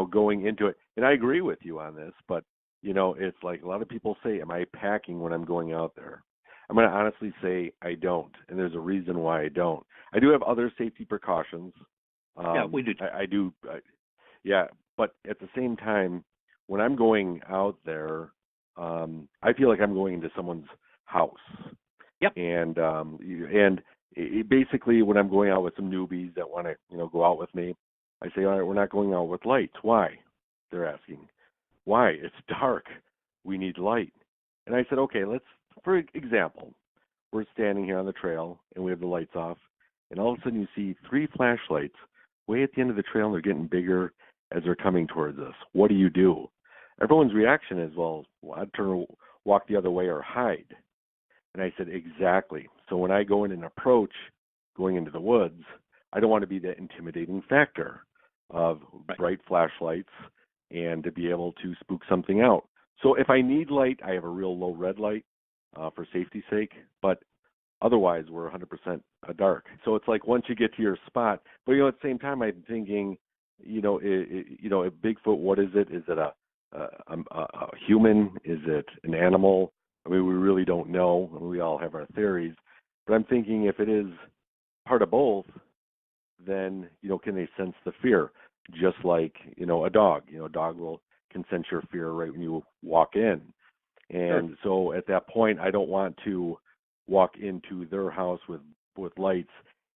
going into it, and I agree with you on this, but it's like a lot of people say, "Am I packing when I'm going out there?" I'm going to honestly say I don't, and there's a reason why I don't. I do have other safety precautions. Yeah, we do. I do. Yeah, but at the same time, when I'm going out there, I feel like I'm going into someone's house. Yep. And basically, when I'm going out with some newbies that want to, go out with me, I say, all right, we're not going out with lights. Why? They're asking. Why? It's dark. We need light. And I said, okay, for example, we're standing here on the trail and we have the lights off, and all of a sudden you see 3 flashlights way at the end of the trail, and they're getting bigger as they're coming towards us. What do? everyone's reaction is, well, I'd turn, walk the other way or hide. And I said, exactly. So when I go in and approach going into the woods, I don't want to be the intimidating factor of bright flashlights and to be able to spook something out. So if I need light, I have a real low red light for safety's sake, but otherwise we're 100% dark. So it's like once you get to your spot, but at the same time I'm thinking, a Bigfoot, what is it? Is it a human? Is it an animal? I mean, we really don't know. We all have our theories. But I'm thinking if it is part of both, then, can they sense the fear? Just like, a dog. A dog can sense your fear right when you walk in. And so at that point, I don't want to walk into their house with lights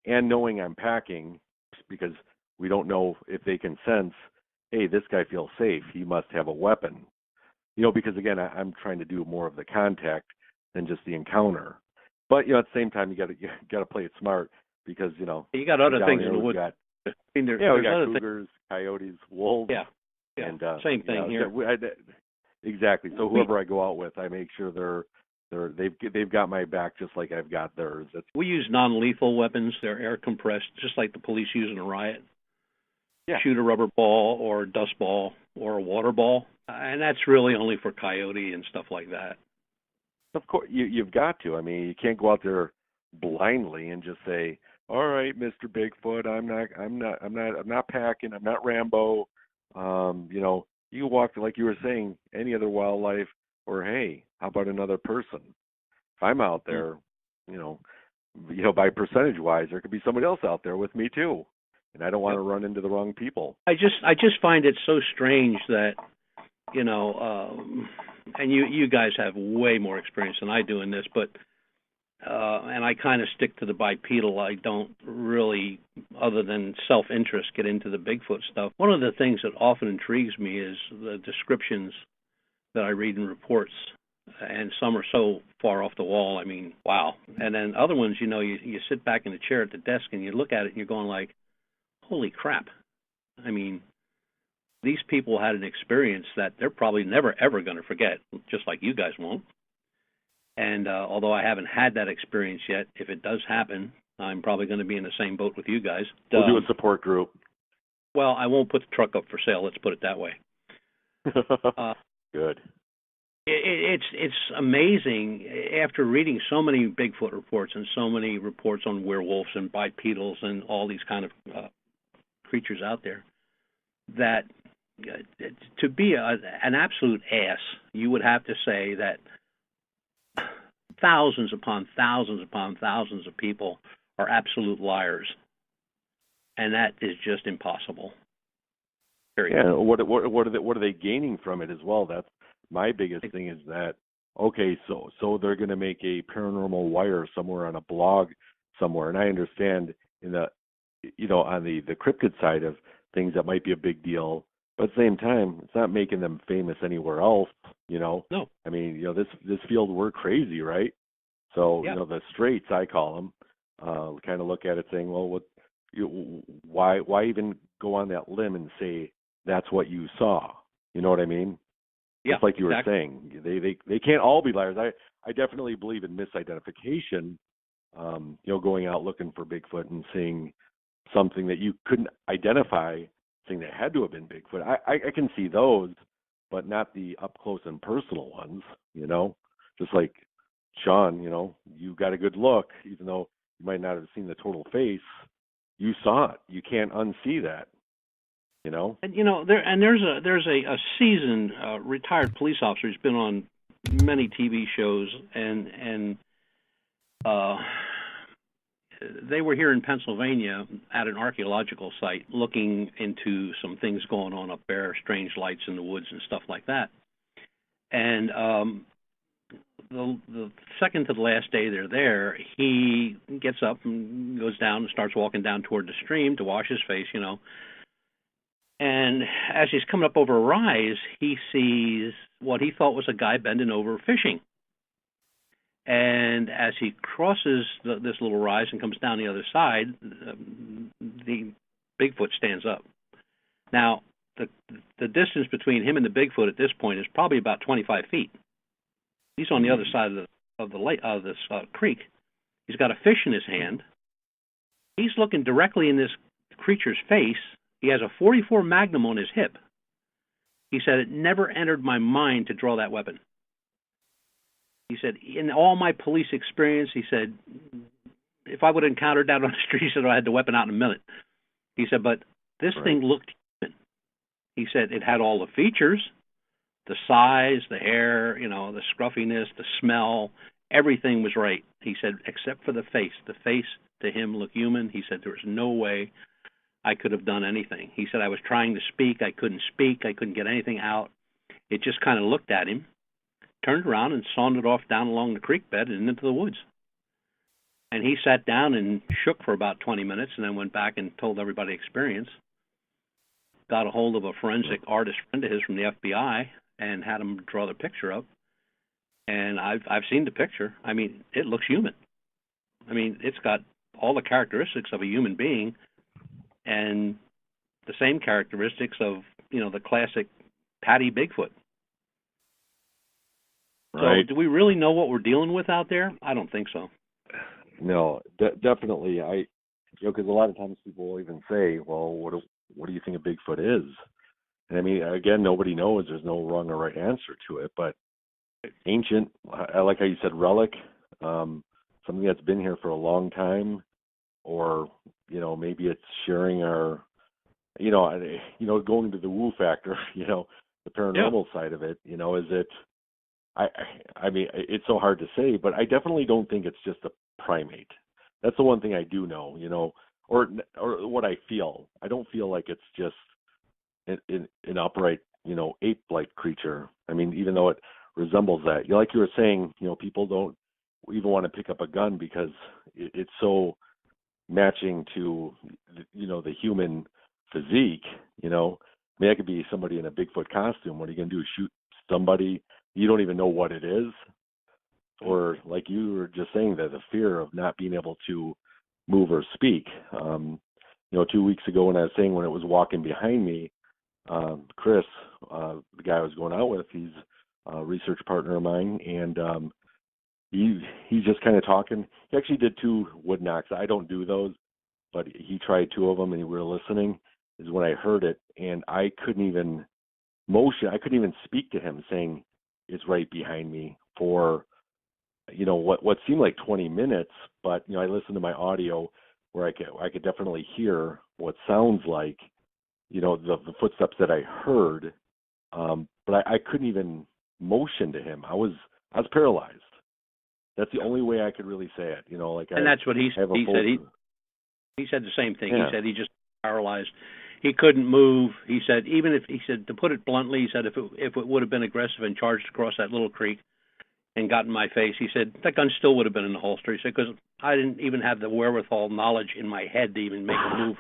and knowing I'm packing, because we don't know if they can sense, hey, this guy feels safe. He must have a weapon. Because again, I'm trying to do more of the contact than just the encounter. But at the same time, you got to play it smart because you got other things in the woods. We got cougars, coyotes, wolves. Yeah. And same thing here. Exactly. So whoever I go out with, I make sure they've got my back just like I've got theirs. We use non-lethal weapons. They're air compressed, just like the police use in a riot. Yeah. Shoot a rubber ball or a dust ball or a water ball, and that's really only for coyote and stuff like that. Of course, you've got to. I mean, you can't go out there blindly and just say, "All right, Mr. Bigfoot, I'm not packing. I'm not Rambo." You walk, like you were saying, any other wildlife, or hey, how about another person? If I'm out there, by percentage wise, there could be somebody else out there with me too. And I don't want to run into the wrong people. I just find it so strange that, and you guys have way more experience than I do in this, but and I kind of stick to the bipedal. I don't really, other than self-interest, get into the Bigfoot stuff. One of the things that often intrigues me is the descriptions that I read in reports, and some are so far off the wall. I mean, wow. And then other ones, you sit back in the chair at the desk and you look at it and you're going like, holy crap. I mean, these people had an experience that they're probably never, ever going to forget, just like you guys won't. And although I haven't had that experience yet, if it does happen, I'm probably going to be in the same boat with you guys. We'll do a support group. Well, I won't put the truck up for sale, let's put it that way. Good. It's amazing, after reading so many Bigfoot reports and so many reports on werewolves and bipedals and all these kind of creatures out there, that to be an absolute ass, you would have to say that thousands upon thousands upon thousands of people are absolute liars, and that is just impossible. Period. Yeah. What are they gaining from it as well? That's my biggest thing, is that okay, so they're going to make a paranormal wire somewhere on a blog somewhere, and I understand in the on the cryptid side of things that might be a big deal, but at the same time, it's not making them famous anywhere else. No. I mean, this field, we're crazy, right? So the straights, I call them, kind of look at it saying, well, why even go on that limb and say that's what you saw? You know what I mean? Yeah, just like you exactly. were saying, they can't all be liars. I definitely believe in misidentification. Going out looking for Bigfoot and seeing something that you couldn't identify, saying that had to have been Bigfoot. I can see those, but not the up close and personal ones. Just like Sean, you got a good look, even though you might not have seen the total face. You saw it. You can't unsee that. And there's a seasoned retired police officer who's been on many TV shows, and they were here in Pennsylvania at an archaeological site looking into some things going on up there, strange lights in the woods and stuff like that. And the second to the last day they're there, he gets up and goes down and starts walking down toward the stream to wash his face, And as he's coming up over a rise, he sees what he thought was a guy bending over fishing. And as he crosses this little rise and comes down the other side, the Bigfoot stands up. Now, the distance between him and the Bigfoot at this point is probably about 25 feet. He's on the other side of the lake, of this creek. He's got a fish in his hand. He's looking directly in this creature's face. He has a .44 Magnum on his hip. He said, it never entered my mind to draw that weapon. He said, in all my police experience, he said, if I would have encountered that on the street, he said, I had the weapon out in a minute. He said, but this thing looked human. He said it had all the features, the size, the hair, the scruffiness, the smell, everything was right. He said, except for the face. The face to him looked human. He said, there was no way I could have done anything. He said, I was trying to speak. I couldn't speak. I couldn't get anything out. It just kind of looked at him, turned around and sauntered off down along the creek bed and into the woods. And he sat down and shook for about 20 minutes and then went back and told everybody experience. Got a hold of a forensic artist friend of his from the FBI and had him draw the picture up. And I've seen the picture. I mean, it looks human. I mean, it's got all the characteristics of a human being and the same characteristics of, the classic Patty Bigfoot. Right. So do we really know what we're dealing with out there? I don't think so. No, definitely. Because a lot of times people will even say, well, what do you think a Bigfoot is? And I mean, again, nobody knows. There's no wrong or right answer to it. But ancient, I like how you said relic, something that's been here for a long time, or, maybe it's sharing our, going to the woo factor, the paranormal side of it, is it, I mean, it's so hard to say, but I definitely don't think it's just a primate. That's the one thing I do know, or what I feel. I don't feel like it's just an upright, ape-like creature. I mean, even though it resembles that, like you were saying, people don't even want to pick up a gun because it's so matching to, the human physique. I mean, that could be somebody in a Bigfoot costume. What are you going to do? Shoot somebody you don't even know what it is? Or like you were just saying, that the fear of not being able to move or speak. 2 weeks ago when I was saying when it was walking behind me, Chris, the guy I was going out with, he's a research partner of mine, and he's just kind of talking. He actually did 2 wood knocks. I don't do those, but he tried 2 of them, and we were listening. Is when I heard it, and I couldn't even motion. I couldn't even speak to him, saying it's right behind me for what seemed like 20 minutes. But I listened to my audio where I could definitely hear what sounds like the footsteps that I heard, but I couldn't even motion to him. I was paralyzed. That's the only way I could really say it. And that's what he said. He said the same thing. Yeah. He said he just paralyzed. He couldn't move. He said to put it bluntly, he said if it would have been aggressive and charged across that little creek and got in my face, he said that gun still would have been in the holster. He said because I didn't even have the wherewithal knowledge in my head to even make a move.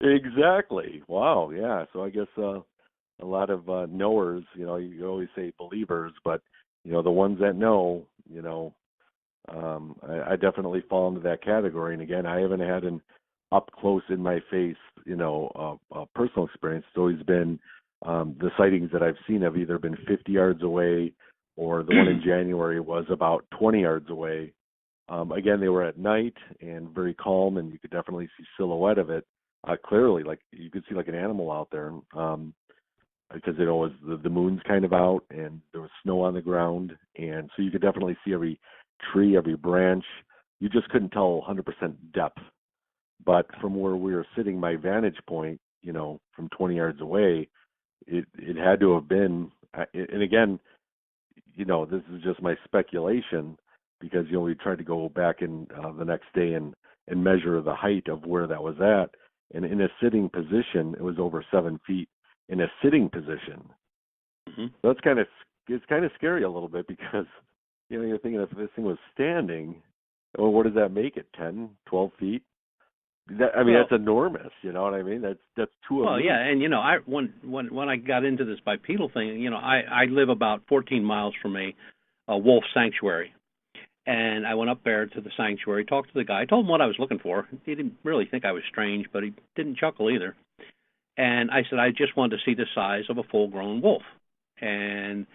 Exactly. Wow. Yeah. So I guess a lot of knowers, you always say believers, but the ones that know, I definitely fall into that category. And again, I haven't had an up close in my face, a personal experience. It's always been the sightings that I've seen have either been 50 yards away, or the one in January was about 20 yards away. Again, they were at night and very calm, and you could definitely see silhouette of it clearly. Like you could see like an animal out there, because it was the moon's kind of out and there was snow on the ground, and so you could definitely see every tree, every branch. You just couldn't tell 100% depth. But from where we were sitting, my vantage point, from 20 yards away, it had to have been. And again, this is just my speculation, because we tried to go back in the next day and measure the height of where that was at, and in a sitting position, it was over 7 feet in a sitting position. Mm-hmm. So it's kind of scary a little bit, because you're thinking if this thing was standing, well, what does that make it? 10, 12 feet? That's enormous. You know what I mean? That's too. Well, yeah, and when I got into this bipedal thing, I live about 14 miles from a wolf sanctuary, and I went up there to the sanctuary, talked to the guy, told him what I was looking for. He didn't really think I was strange, but he didn't chuckle either. And I said, I just wanted to see the size of a full-grown wolf. And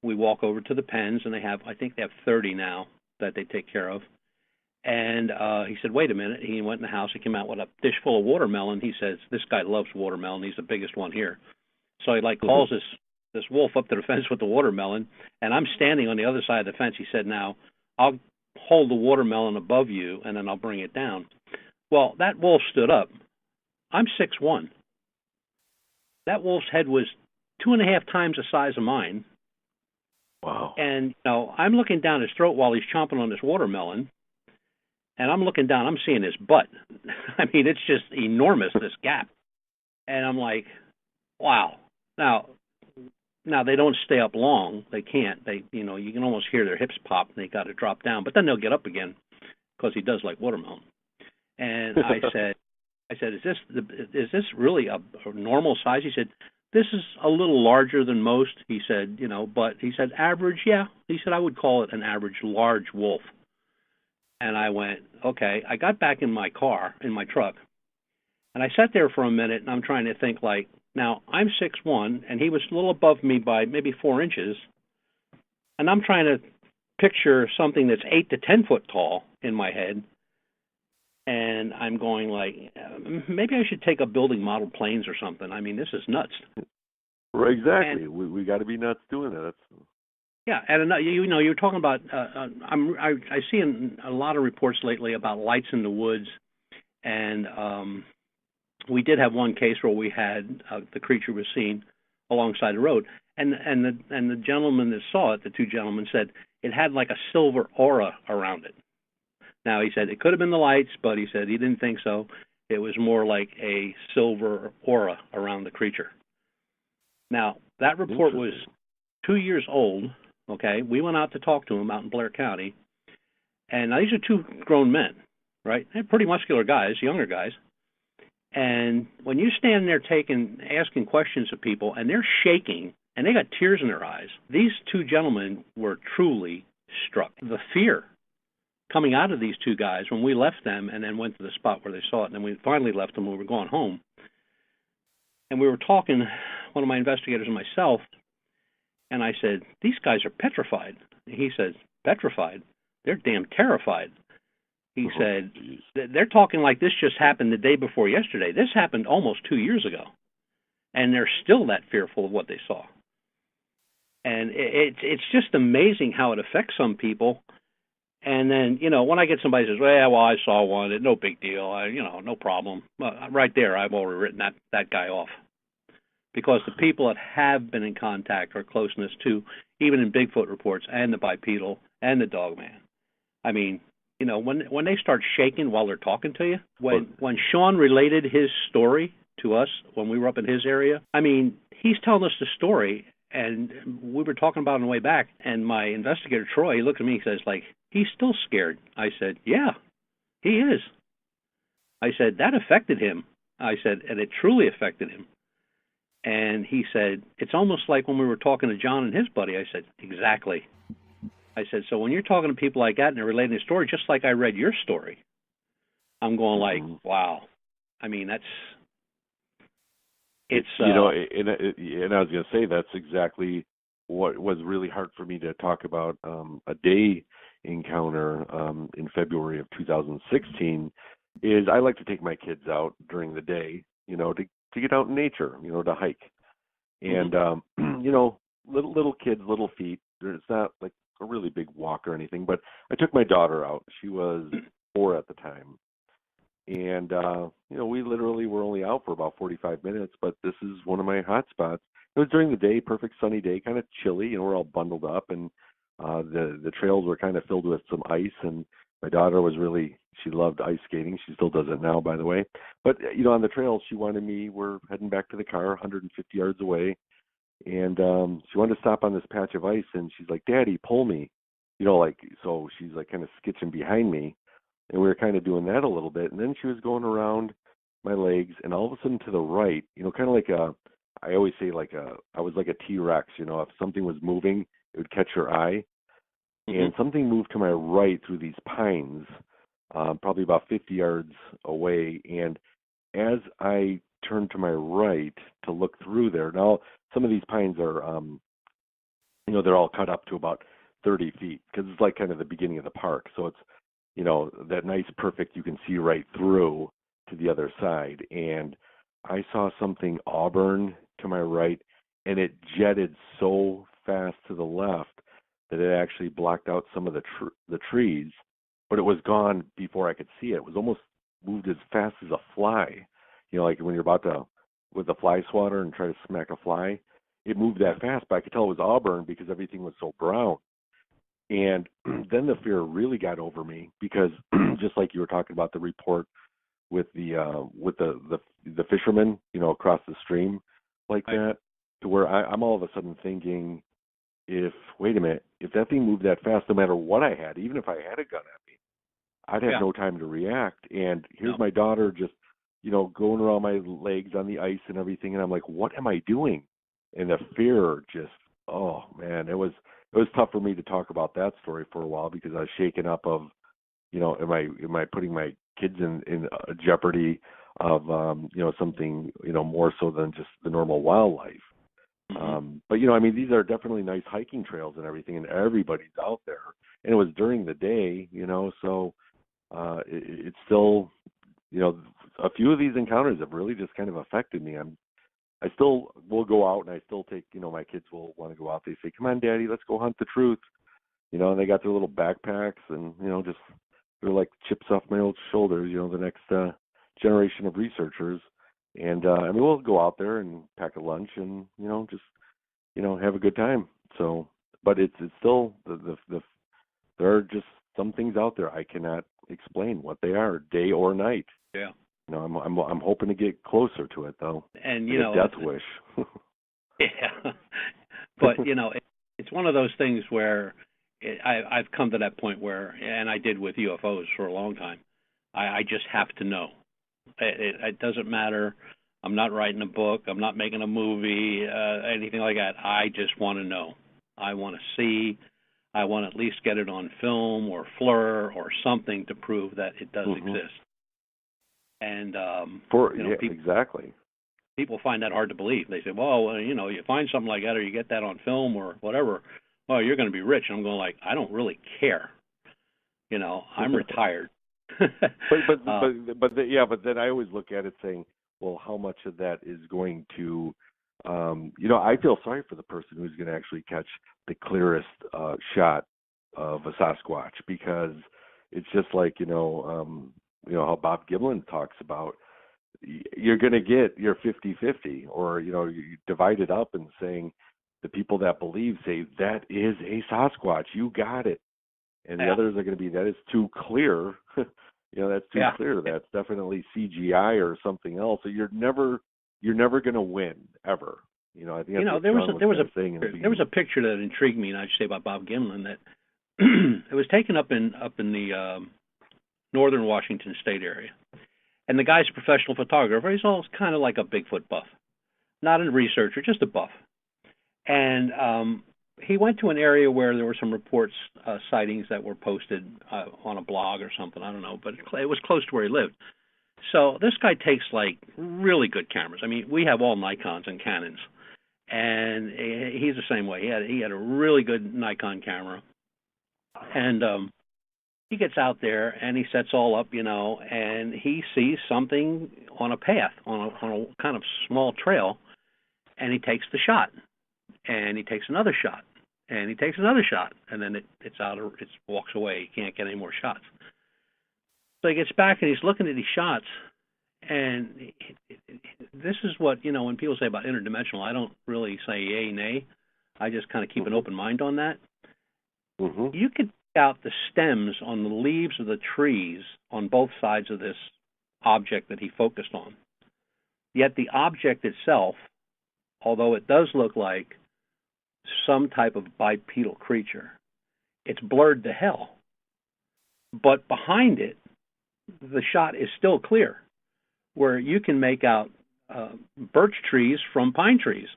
we walk over to the pens, and I think they have 30 now that they take care of. And he said, wait a minute. He went in the house. He came out with a dish full of watermelon. He says, this guy loves watermelon. He's the biggest one here. So he calls this wolf up to the fence with the watermelon, and I'm standing on the other side of the fence. He said, now, I'll hold the watermelon above you, and then I'll bring it down. Well, that wolf stood up. I'm 6'1". That wolf's head was 2.5 times the size of mine. Wow. And, I'm looking down his throat while he's chomping on this watermelon, and I'm looking down. I'm seeing his butt. I mean, it's just enormous, this gap. And I'm like, wow. Now they don't stay up long. They can't. You can almost hear their hips pop, and they got to drop down. But then they'll get up again because he does like watermelon. And I said, is this really a normal size? He said, this is a little larger than most. He said, but he said average, yeah. He said I would call it an average large wolf. And I went, okay. I got back in my car, in my truck, and I sat there for a minute, and I'm trying to think now, I'm 6'1", and he was a little above me by maybe 4 inches, and I'm trying to picture something that's 8 to 10 foot tall in my head, and I'm going maybe I should take up building model planes or something. I mean, this is nuts. Right, exactly. And we got to be nuts doing that. Yeah, and you're talking about. I see in a lot of reports lately about lights in the woods, and we did have one case where we had the creature was seen alongside the road, and the gentleman that saw it, the two gentlemen, said it had like a silver aura around it. Now, he said it could have been the lights, but he said he didn't think so. It was more like a silver aura around the creature. Now, that report was 2 years old, okay? We went out to talk to him out in Blair County, and now these are two grown men, right? They're pretty muscular guys, younger guys. And when you stand there asking questions of people, and they're shaking, and they got tears in their eyes, these two gentlemen were truly struck. The fear coming out of these two guys when we left them and then went to the spot where they saw it, and then we finally left them when we were going home. And we were talking, one of my investigators and myself, and I said, these guys are petrified. And he says, petrified? They're damn terrified. He said, they're talking like this just happened the day before yesterday. This happened almost 2 years ago. And they're still that fearful of what they saw. And it's just amazing how it affects some people. And then, when I get somebody who says, well, I saw one, no big deal, no problem. Right there, I've already written that guy off. Because the people that have been in contact or closeness to, even in Bigfoot reports and the bipedal and the Dogman, I mean, when they start shaking while they're talking to you, when Sean related his story to us when we were up in his area, I mean, he's telling us the story, and we were talking about it on the way back, and my investigator, Troy, he looked at me, he says, he's still scared. I said, yeah, he is. I said, that affected him. I said, and it truly affected him. And he said, it's almost like when we were talking to John and his buddy. I said, exactly. I said, so when you're talking to people like that and they're relating a story, just like I read your story, I'm going wow. I mean, it's... and I was going to say that's exactly what was really hard for me to talk about a day encounter in February of 2016 is I like to take my kids out during the day, to get out in nature, to hike. And, little kids, little feet. It's not like a really big walk or anything, but I took my daughter out. She was 4 at the time. And, we literally were only out for about 45 minutes, but this is one of my hot spots. It was during the day, perfect sunny day, kind of chilly, we're all bundled up, and the trails were kind of filled with some ice, and my daughter she loved ice skating. She still does it now, by the way. But, on the trails, we're heading back to the car 150 yards away, and she wanted to stop on this patch of ice, and she's like, Daddy, pull me. So she's kind of skitching behind me, and we were kind of doing that a little bit, and then she was going around my legs, and all of a sudden to the right, kind of like I always say I was like a T-Rex, if something was moving, it would catch her eye. And something moved to my right through these pines, probably about 50 yards away. And as I turned to my right to look through there. Now, some of these pines are, they're all cut up to about 30 feet because it's like kind of the beginning of the park. So it's, that nice, perfect, you can see right through to the other side. And I saw something auburn to my right, and it jetted so fast to the left that it actually blocked out some of the trees, but it was gone before I could see it. It was almost moved as fast as a fly. Like when you're about to, with a fly swatter and try to smack a fly, it moved that fast, but I could tell it was auburn because everything was so brown. And then the fear really got over me because just like you were talking about the report with the fishermen, across the stream like that, to where I'm all of a sudden thinking, wait a minute, if that thing moved that fast, no matter what I had, even if I had a gun at me, I'd have no time to react. And here's my daughter just, going around my legs on the ice and everything, and I'm like, what am I doing? And the fear just, oh man, it was tough for me to talk about that story for a while because I was shaken up of, am I putting my kids in jeopardy of something more so than just the normal wildlife. But these are definitely nice hiking trails and everything, and everybody's out there, and it was during the day, so it's still, a few of these encounters have really just kind of affected me. I still will go out, and I still take, my kids will want to go out. They say, come on, Daddy, let's go hunt the truth. And they got their little backpacks and, just, they're like chips off my old shoulders, the next generation of researchers. And, we'll go out there and pack a lunch and, just, have a good time. So, but it's still, there are just some things out there I cannot explain what they are, day or night. Yeah. I'm hoping to get closer to it though. And a death wish. Yeah, but it's one of those things where I've come to that point where, and I did with UFOs for a long time. I just have to know. It doesn't matter. I'm not writing a book. I'm not making a movie, anything like that. I just want to know. I want to see. I want to at least get it on film or FLIR or something to prove that it does exist. And exactly. People find that hard to believe. They say, well, you find something like that or you get that on film or whatever, well, you're going to be rich. And I'm going like, I don't really care. I'm retired. but then I always look at it saying, well, how much of that is going to, I feel sorry for the person who's going to actually catch the clearest shot of a Sasquatch, because it's just like, how Bob Gimlin talks about, you're going to get your 50-50, or, you divide it up and saying the people that believe say that is a Sasquatch, you got it. And the others are going to be, that is too clear. That's too clear. That's definitely CGI or something else. So you're never going to win ever. I think there was a picture that intrigued me, and I should say about Bob Gimlin, that it was taken up in the northern Washington State area. And the guy's a professional photographer. He's all kind of like a Bigfoot buff, not a researcher, just a buff. And he went to an area where there were some reports, sightings that were posted on a blog or something. I don't know, but it was close to where he lived. So this guy takes like really good cameras. We have all Nikons and Canons, and he's the same way. He had a really good Nikon camera, and he gets out there and he sets all up, and he sees something on a path, on a kind of small trail, and he takes the shot, and he takes another shot, and he takes another shot, and then it walks away. He can't get any more shots. So he gets back and he's looking at these shots, and this is what, when people say about interdimensional, I don't really say yay, nay. I just kind of keep an open mind on that. You could out the stems on the leaves of the trees on both sides of this object that he focused on. Yet the object itself, although it does look like some type of bipedal creature, it's blurred to hell. But behind it, the shot is still clear, where you can make out birch trees from pine trees.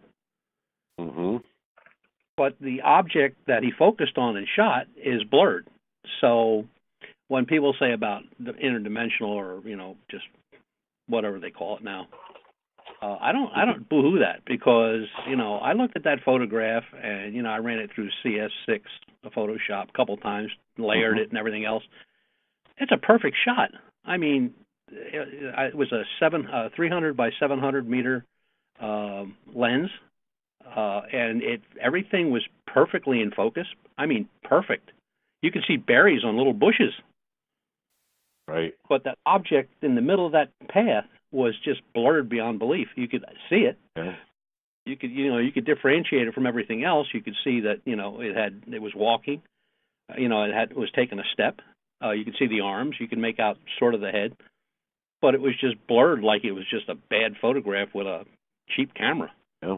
But the object that he focused on and shot is blurred. So when people say about the interdimensional, or, just whatever they call it now, I don't boo-hoo that because, I looked at that photograph and, I ran it through CS6, Photoshop, a couple times, layered it and everything else. It's a perfect shot. I mean, it was a 300 by 700 meter lens, and everything was perfectly in focus. I mean, perfect. You could see berries on little bushes. Right. But that object in the middle of that path was just blurred beyond belief. You could see it. Yeah. You could differentiate it from everything else. You could see that, it was walking. It was taking a step. You could see the arms. You could make out sort of the head. But it was just blurred like it was just a bad photograph with a cheap camera. Yeah.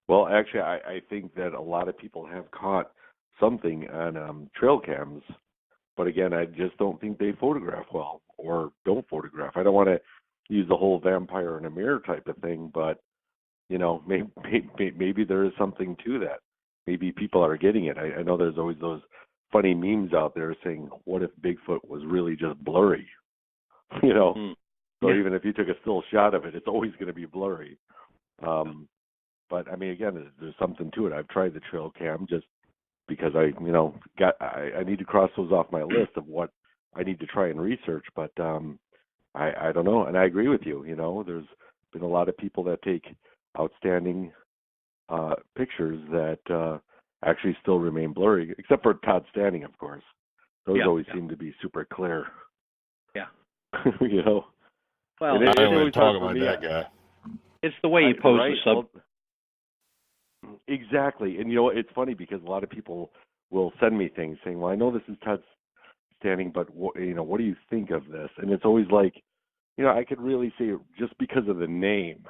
Well, actually, I think that a lot of people have caught something on trail cams. But again, I just don't think they photograph well or don't photograph. I don't want to use the whole vampire in a mirror type of thing, but, maybe there is something to that. Maybe people are getting it. I know there's always those funny memes out there saying, what if Bigfoot was really just blurry? So even if you took a still shot of it, it's always going to be blurry. But, I mean, again, there's something to it. I've tried the trail cam just because I need to cross those off my list of what I need to try and research. But I don't know, and I agree with you. There's been a lot of people that take outstanding pictures that actually still remain blurry, except for Todd Standing, of course. Those always seem to be super clear. Yeah. Well, I don't even talk about that guy. It's the way you pose the sub. Exactly. And, it's funny because a lot of people will send me things saying, well, I know this is Todd Standing, but, what do you think of this? And it's always like, I could really say just because of the name.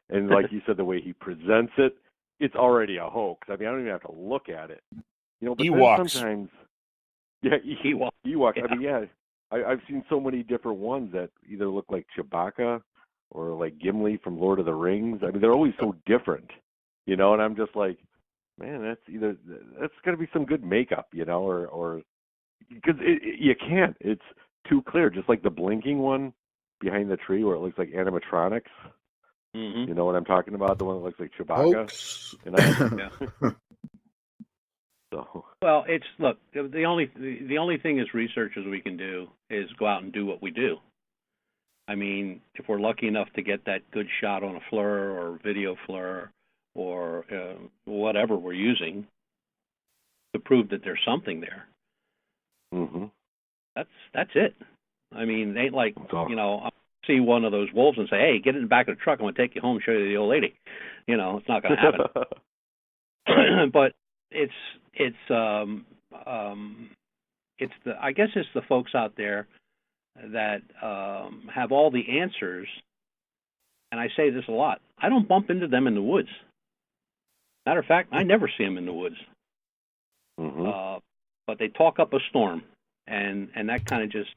And like you said, the way he presents it, it's already a hoax. I mean, I don't even have to look at it. But Ewoks. Sometimes, Ewok. Yeah. I mean, I've seen so many different ones that either look like Chewbacca or like Gimli from Lord of the Rings. I mean, they're always so different, and I'm just like, man, that's got to be some good makeup, or because you can't. It's too clear, just like the blinking one behind the tree where it looks like animatronics. Mm-hmm. You know what I'm talking about? The one that looks like Chewbacca. So. Well, the only thing as researchers we can do is go out and do what we do. I mean, if we're lucky enough to get that good shot on a FLIR or video FLIR or whatever we're using to prove that there's something there. Mm-hmm. That's it. I mean, they ain't like, I'll see one of those wolves and say, hey, get in the back of the truck. I'm going to take you home and show you the old lady. It's not going to happen. But I guess it's the folks out there that have all the answers. And I say this a lot. I don't bump into them in the woods. Matter of fact, I never see them in the woods. Mm-hmm. But they talk up a storm, and that kind of just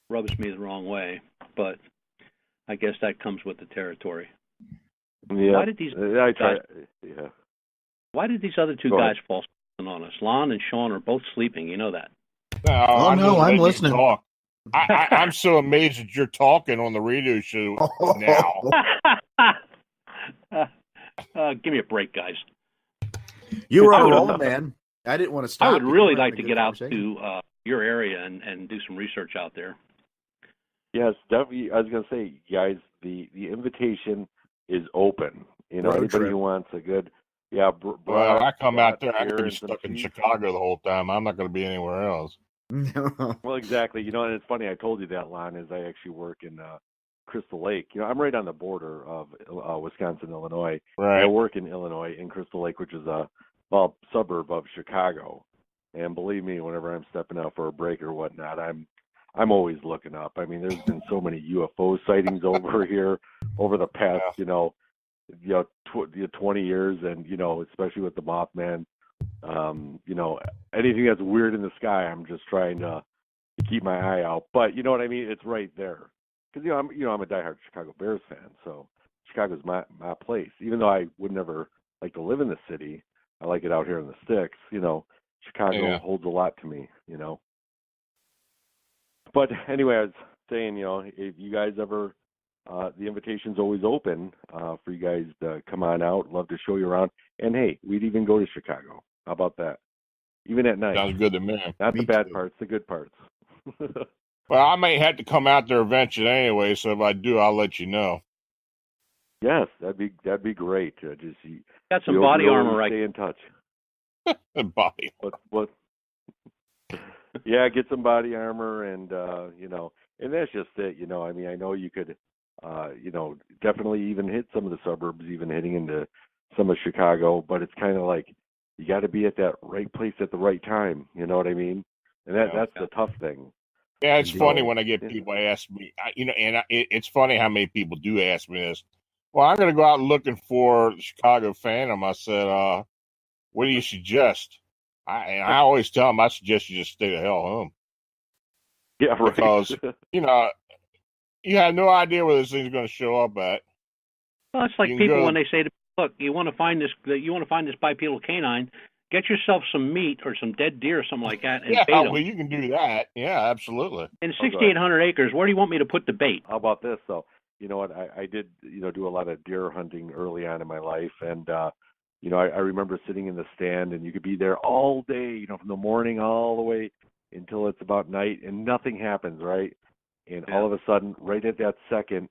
rubs me the wrong way. But I guess that comes with the territory. Yeah. Why did these Why did these other two guys fall on us? Lon and Sean are both sleeping. You know that. No, I'm listening. Talk. I'm so amazed that you're talking on the radio show now. Give me a break, guys. You were on a roll, man. I didn't want to stop. I would really like to get out to your area and do some research out there. Yes, definitely. I was going to say, guys, the invitation is open. Anybody who wants a good, well, I come out there, I'm going to be stuck in Chicago the whole time. I'm not going to be anywhere else. Well, exactly. And it's funny. I told you that, Lon, is I actually work in Crystal Lake. I'm right on the border of Wisconsin, Illinois. Right. I work in Illinois in Crystal Lake, which is a suburb of Chicago. And believe me, whenever I'm stepping out for a break or whatnot, I'm always looking up. I mean, there's been so many UFO sightings over here over the past, 20 years, and especially with the Mothman. Anything that's weird in the sky, I'm just trying to keep my eye out. But you know what I mean? It's right there. Because I'm a diehard Chicago Bears fan, so Chicago's my place. Even though I would never like to live in the city, I like it out here in the sticks. Chicago holds a lot to me. But anyway, I was saying, if you guys ever the invitation's always open for you guys to come on out. Love to show you around. And hey, we'd even go to Chicago. How about that? Even at night. Sounds good to me. Not Me the bad too. parts, the good parts. Well, I may have to come out there eventually anyway, so if I do, I'll let you know. Yes, that'd be great. Got some body armor, right? Stay in touch. Body. What? Yeah, get some body armor, and and that's just it. I mean, I know you could, definitely even hit some of the suburbs, even hitting into some of Chicago, but it's kind of like you got to be at that right place at the right time. You know what I mean? And that's the tough thing. Yeah, it's funny when I get people ask me, it's funny how many people do ask me this. Well, I'm going to go out looking for the Chicago Phantom. I said, what do you suggest? I always tell them I suggest you just stay the hell home. Yeah, right. Because, you have no idea where this thing's going to show up at. Well, it's like people when they say, look, you want to find this bipedal canine, get yourself some meat or some dead deer or something like that, and bait them. Well, you can do that. Yeah, absolutely. In 6,800 acres, where do you want me to put the bait? How about this, though? You know what? I did, do a lot of deer hunting early on in my life, and I remember sitting in the stand, and you could be there all day, from the morning all the way until it's about night, and nothing happens, right? And all of a sudden, right at that second,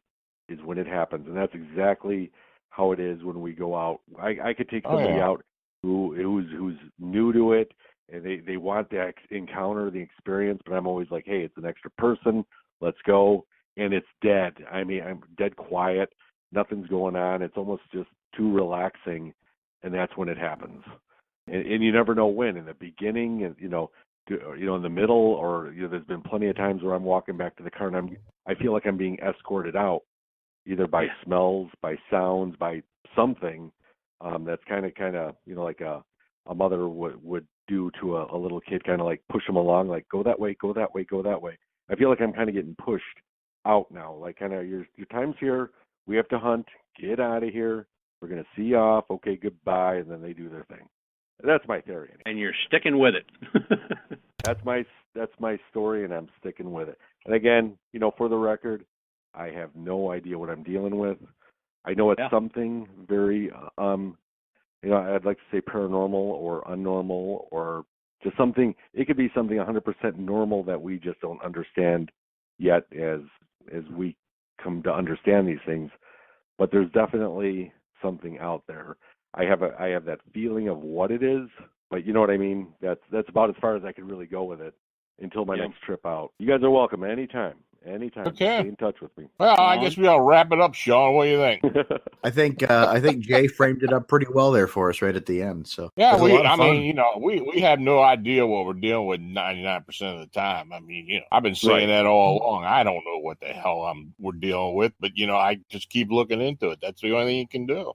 is when it happens, and that's exactly how it is when we go out. I could take somebody out who's new to it, and they want to encounter the experience, but I'm always like, hey, it's an extra person, let's go, and it's dead. I mean, I'm dead quiet, nothing's going on. It's almost just too relaxing, and that's when it happens. And you never know when. In the beginning, and in the middle, or there's been plenty of times where I'm walking back to the car and I feel like I'm being escorted out, either by smells, by sounds, by something. That's kind of like a mother would do to a little kid, kind of like push them along, like go that way, go that way, go that way. I feel like I'm kind of getting pushed out now, like kind of your time's here. We have to hunt. Get out of here. We're gonna see you off. Okay, goodbye, and then they do their thing. That's my theory. And you're sticking with it. That's my story, and I'm sticking with it. And again, for the record, I have no idea what I'm dealing with. I know it's something very, I'd like to say paranormal or unnormal, or just something. It could be something 100% normal that we just don't understand yet as we come to understand these things. But there's definitely something out there. I have that feeling of what it is, but you know what I mean? That's about as far as I can really go with it until my next trip out. You guys are welcome anytime. Okay. Stay in touch with me. Well, I guess we ought to wrap it up, Sean. What do you think? I think Jay framed it up pretty well there for us right at the end. So yeah, we have no idea what we're dealing with 99% of the time. I mean, I've been saying that all along. I don't know what the hell we're dealing with, but I just keep looking into it. That's the only thing you can do.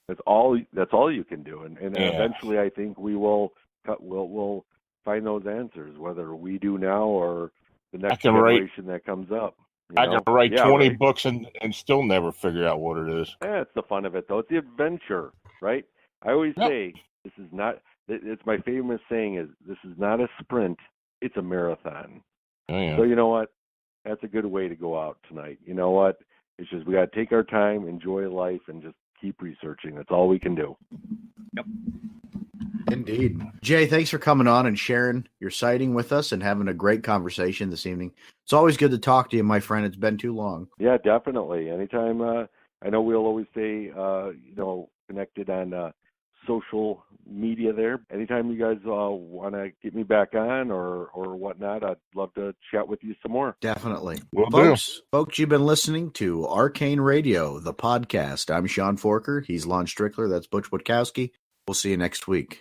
That's all you can do, and eventually I think we'll find those answers, whether we do now or the next generation that comes up. I can write 20 books and still never figure out what it is. Yeah, it's the fun of it, though. It's the adventure, right? I always say this is not. It's my famous saying is this is not a sprint; it's a marathon. Oh, yeah. So you know what? That's a good way to go out tonight. You know what? It's just we got to take our time, enjoy life, and just keep researching. That's all we can do. Yep. Indeed. Jay, thanks for coming on and sharing your sighting with us and having a great conversation this evening. It's always good to talk to you, my friend. It's been too long. Yeah, definitely. Anytime. I know we'll always stay, connected on social media there. Anytime you guys want to get me back on or whatnot, I'd love to chat with you some more. Definitely. Will do. Folks, you've been listening to Arcane Radio, the podcast. I'm Sean Forker. He's Lon Strickler. That's Butch Witkowski. We'll see you next week.